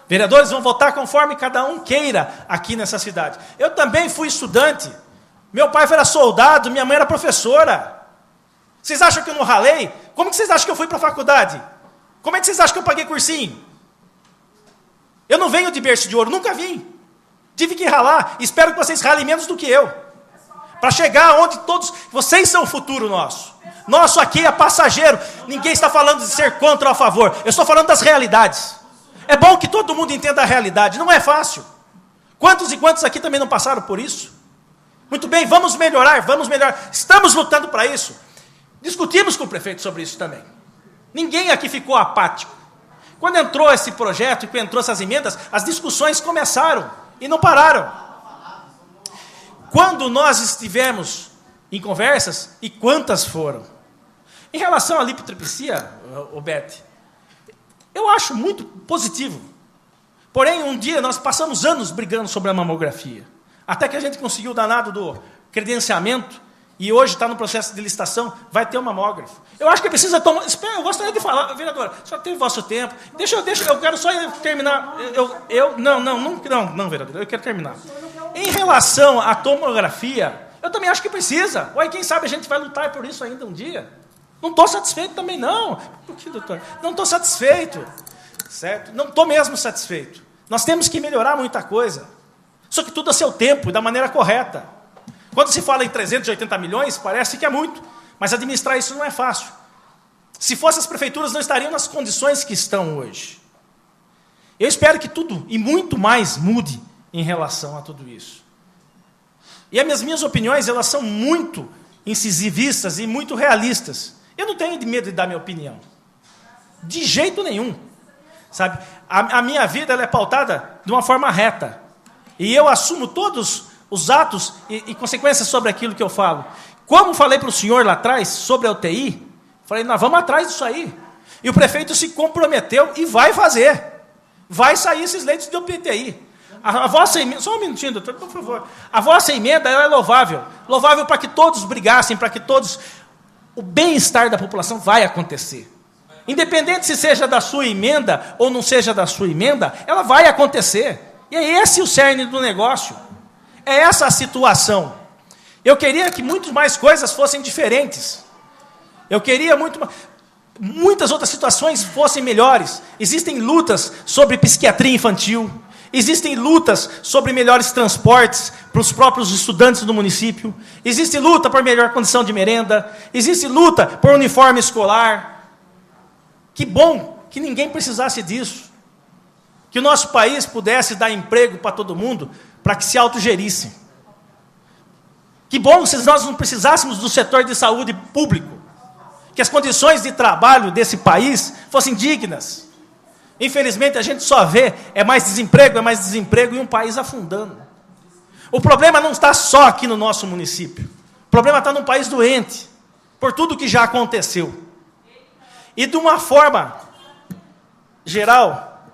Vereadores vão votar conforme cada um queira aqui nessa cidade. Eu também fui estudante. Meu pai era soldado, minha mãe era professora. Vocês acham que eu não ralei? Como que vocês acham que eu fui para a faculdade? Como é que vocês acham que eu paguei cursinho? Eu não venho de berço de ouro, nunca vim. Tive que ralar. Espero que vocês ralem menos do que eu. Para chegar onde todos... Vocês são o futuro nosso. Nosso aqui é passageiro. Ninguém está falando de ser contra ou a favor. Eu estou falando das realidades. É bom que todo mundo entenda a realidade. Não é fácil. Quantos e quantos aqui também não passaram por isso? Muito bem, vamos melhorar, vamos melhorar. Estamos lutando para isso. Discutimos com o prefeito sobre isso também. Ninguém aqui ficou apático. Quando entrou esse projeto e quando entrou essas emendas, as discussões começaram e não pararam. Quando nós estivemos em conversas, e quantas foram? Em relação à lipotripsia, Roberto, eu acho muito positivo. Porém, um dia nós passamos anos brigando sobre a mamografia. Até que a gente conseguiu o danado do credenciamento, e hoje está no processo de licitação, vai ter um mamógrafo. Eu acho que precisa tomar... Eu gostaria de falar, vereadora, só teve vosso tempo. Eu quero só terminar. Não, vereadora, eu quero terminar. Em relação à tomografia, eu também acho que precisa. Ué, quem sabe a gente vai lutar por isso ainda um dia. Não estou satisfeito também, não. Por que, doutor? Não estou satisfeito. Certo? Não estou mesmo satisfeito. Nós temos que melhorar muita coisa. Só que tudo a seu tempo e da maneira correta. Quando se fala em 380 milhões, parece que é muito. Mas administrar isso não é fácil. Se fosse, as prefeituras não estariam nas condições que estão hoje. Eu espero que tudo e muito mais mude em relação a tudo isso. E as minhas opiniões, elas são muito incisivistas e muito realistas. Eu não tenho medo de dar minha opinião. De jeito nenhum. Sabe? A minha vida ela é pautada de uma forma reta. E eu assumo todos os atos e consequências sobre aquilo que eu falo. Como falei para o senhor lá atrás, sobre a UTI, falei, nós vamos atrás disso aí. E o prefeito se comprometeu e vai fazer. Vai sair esses leitos de UTI. A vossa emenda, só um minutinho, doutor, por favor. A vossa emenda ela é louvável. Louvável para que todos brigassem, para que todos... O bem-estar da população vai acontecer. Independente se seja da sua emenda ou não seja da sua emenda, ela vai acontecer. E é esse o cerne do negócio. É essa a situação. Eu queria que muito mais coisas fossem diferentes. Eu queria muitas outras situações fossem melhores. Existem lutas sobre psiquiatria infantil. Existem lutas sobre melhores transportes para os próprios estudantes do município. Existe luta por melhor condição de merenda. Existe luta por uniforme escolar. Que bom que ninguém precisasse disso. Que o nosso país pudesse dar emprego para todo mundo, para que se autogerissem. Que bom se nós não precisássemos do setor de saúde público. Que as condições de trabalho desse país fossem dignas. Infelizmente, a gente só vê é mais desemprego e um país afundando. O problema não está só aqui no nosso município. O problema está num país doente, por tudo que já aconteceu. E de uma forma geral,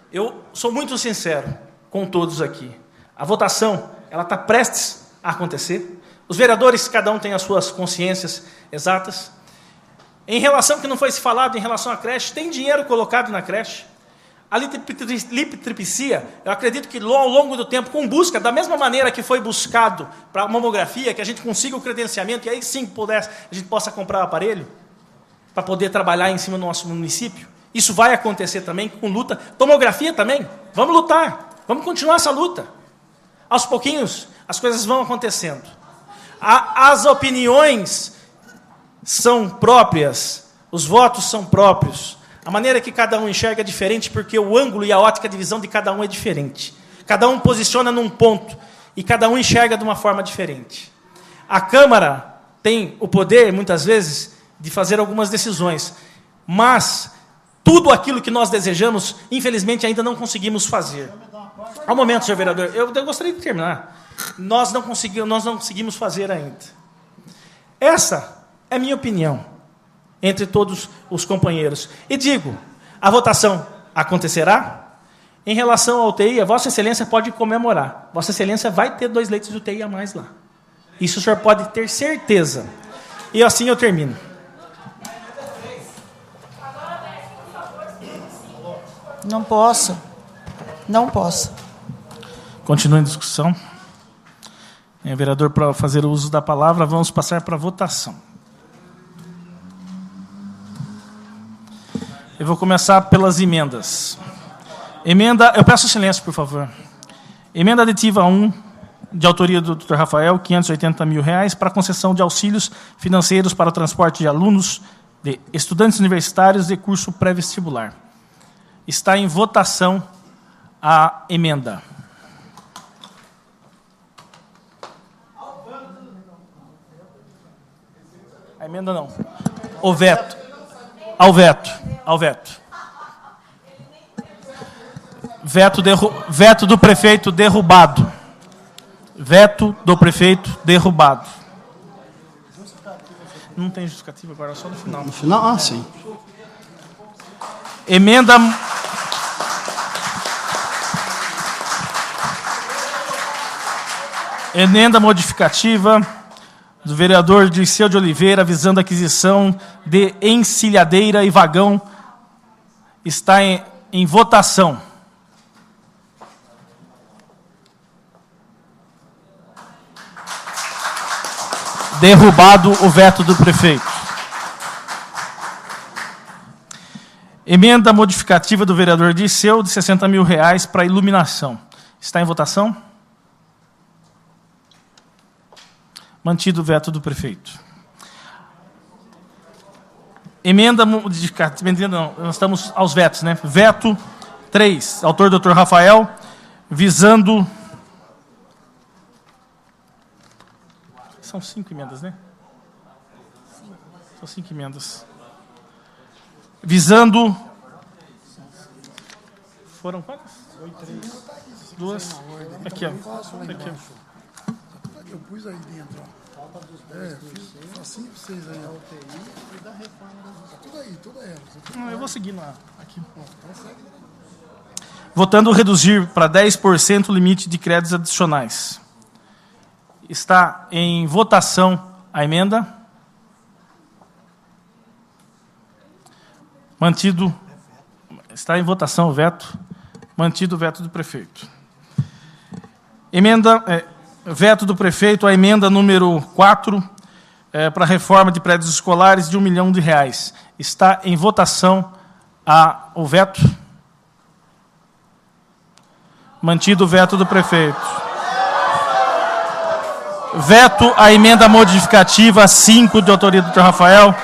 eu sou muito sincero com todos aqui. A votação, ela está prestes a acontecer. Os vereadores, cada um tem as suas consciências exatas. Em relação, que não foi se falado, em relação à creche, tem dinheiro colocado na creche. A lipotripsia, eu acredito que ao longo do tempo, com busca, da mesma maneira que foi buscado para a mamografia, que a gente consiga o credenciamento, e aí sim a gente possa comprar o aparelho, para poder trabalhar em cima do nosso município. Isso vai acontecer também com luta. Tomografia também. Vamos lutar. Vamos continuar essa luta. Aos pouquinhos, as coisas vão acontecendo. As opiniões são próprias, os votos são próprios. A maneira que cada um enxerga é diferente, porque o ângulo e a ótica de visão de cada um é diferente. Cada um posiciona num ponto, e cada um enxerga de uma forma diferente. A Câmara tem o poder, muitas vezes, de fazer algumas decisões, mas tudo aquilo que nós desejamos, infelizmente, ainda não conseguimos fazer. Ao momento, senhor vereador, eu gostaria de terminar. Nós não conseguimos fazer ainda. Essa é a minha opinião, entre todos os companheiros. E digo, a votação acontecerá? Em relação à UTI, a Vossa Excelência pode comemorar. Vossa Excelência vai ter 2 leitos de UTI a mais lá. Isso o senhor pode ter certeza. E assim eu termino. Não posso. Não posso. Continua em discussão. Vereador, para fazer o uso da palavra, vamos passar para a votação. Eu vou começar pelas emendas. Eu peço silêncio, por favor. Emenda aditiva 1, de autoria do Dr. Rafael, R$580 mil, para concessão de auxílios financeiros para o transporte de alunos, de estudantes universitários de curso pré-vestibular. Está em votação a emenda. A emenda não. O veto. Ao veto. Ao veto. Veto do prefeito derrubado. Veto do prefeito derrubado. Não tem justificativa agora, só no final. No final? Ah, sim. Emenda modificativa do vereador Dirceu de Oliveira, visando a aquisição de encilhadeira e vagão, está em votação. Derrubado o veto do prefeito. Emenda modificativa do vereador Dirceu, de R$60 mil para iluminação. Está em votação? Mantido o veto do prefeito. Emenda modificativa. Não, nós estamos aos vetos, né? Veto 3, autor Dr. Rafael, visando. São 5 emendas, né? São 5 emendas. Visando. Foram quantas? 2. Aqui, ó. Aqui, ó. Eu pus aí dentro, ó. Fiz facinho pra vocês aí, ó. Tudo aí, tudo aí. Não, eu vou seguir aqui. Votando reduzir para 10% o limite de créditos adicionais. Está em votação a emenda. Mantido. Está em votação o veto. Mantido o veto do prefeito. Veto do prefeito, a emenda número 4, para a reforma de prédios escolares de R$1 milhão. Está em votação o veto. Mantido o veto do prefeito. Veto a emenda modificativa 5, de autoria do Dr. Rafael,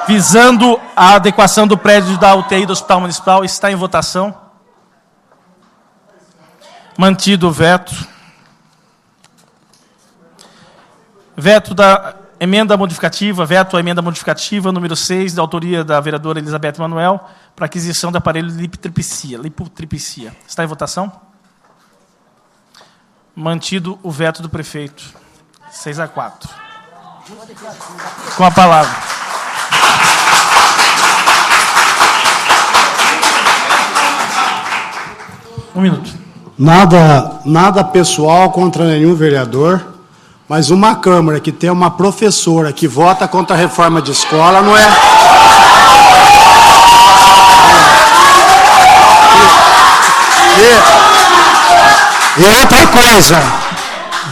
visando a adequação do prédio da UTI do Hospital Municipal. Está em votação. Mantido o veto. Veto da emenda modificativa, veto à emenda modificativa número 6, da autoria da vereadora Elizabeth Manuel, para aquisição de aparelho de lipotripsia. Está em votação? Mantido o veto do prefeito. 6-4. Com a palavra. Um minuto. Nada pessoal contra nenhum vereador. Mas uma Câmara que tem uma professora que vota contra a reforma de escola não é... E outra coisa,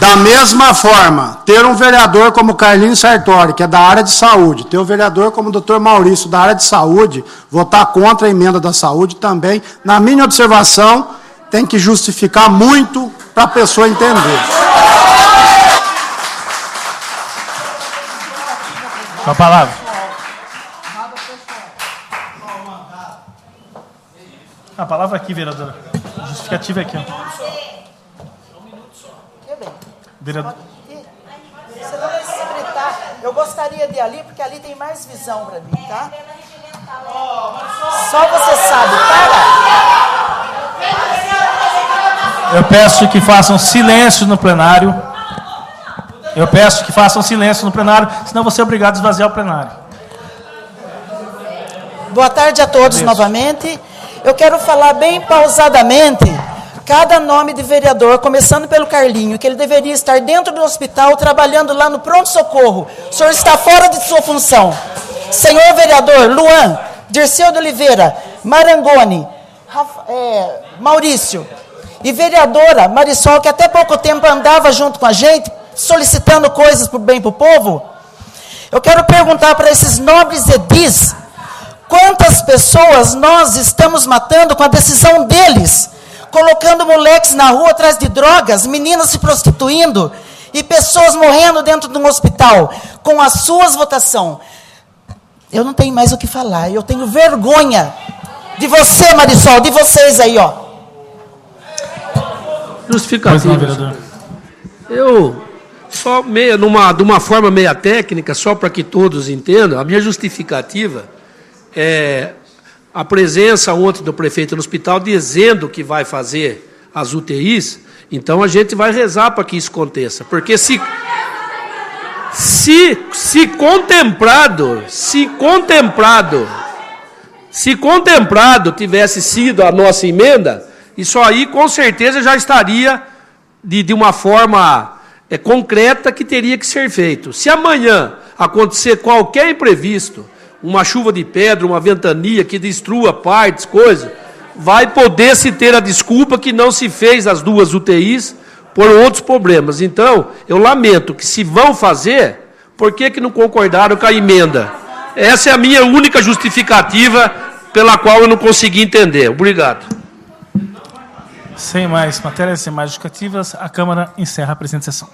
da mesma forma, ter um vereador como Carlinhos Sartori, que é da área de saúde, ter um vereador como o Dr. Maurício, da área de saúde, votar contra a emenda da saúde também, na minha observação, tem que justificar muito para a pessoa entender. Com a palavra. A palavra aqui, vereadora. A justificativa é aqui. Vereador. Você não vai se gritar. Eu gostaria de ir ali, porque ali tem mais visão para mim, tá? Só você sabe, para! Eu peço que façam silêncio no plenário. Eu peço que façam silêncio no plenário, senão vou ser obrigado a esvaziar o plenário. Boa tarde a todos novamente. Eu quero falar bem pausadamente cada nome de vereador, começando pelo Carlinho, que ele deveria estar dentro do hospital, trabalhando lá no pronto-socorro. O senhor está fora de sua função. Senhor vereador Luan, Dirceu de Oliveira, Marangoni, Maurício, e vereadora Marisol, que até pouco tempo andava junto com a gente, solicitando coisas para o bem para o povo. Eu quero perguntar para esses nobres edis, quantas pessoas nós estamos matando com a decisão deles, colocando moleques na rua atrás de drogas, meninas se prostituindo e pessoas morrendo dentro de um hospital, com as suas votações. Eu não tenho mais o que falar, eu tenho vergonha de você, Marisol, de vocês aí, ó. Justificativa. Só de uma forma meia técnica, só para que todos entendam, a minha justificativa é a presença ontem do prefeito no hospital dizendo que vai fazer as UTIs, então a gente vai rezar para que isso aconteça, porque se contemplado tivesse sido a nossa emenda, isso aí com certeza já estaria de uma forma concreta que teria que ser feito. Se amanhã acontecer qualquer imprevisto, uma chuva de pedra, uma ventania que destrua partes, coisas, vai poder se ter a desculpa que não se fez as 2 UTIs por outros problemas. Então, eu lamento que se vão fazer, por que não concordaram com a emenda? Essa é a minha única justificativa pela qual eu não consegui entender. Obrigado. Sem mais matérias, sem mais justificativas, a Câmara encerra a presente sessão.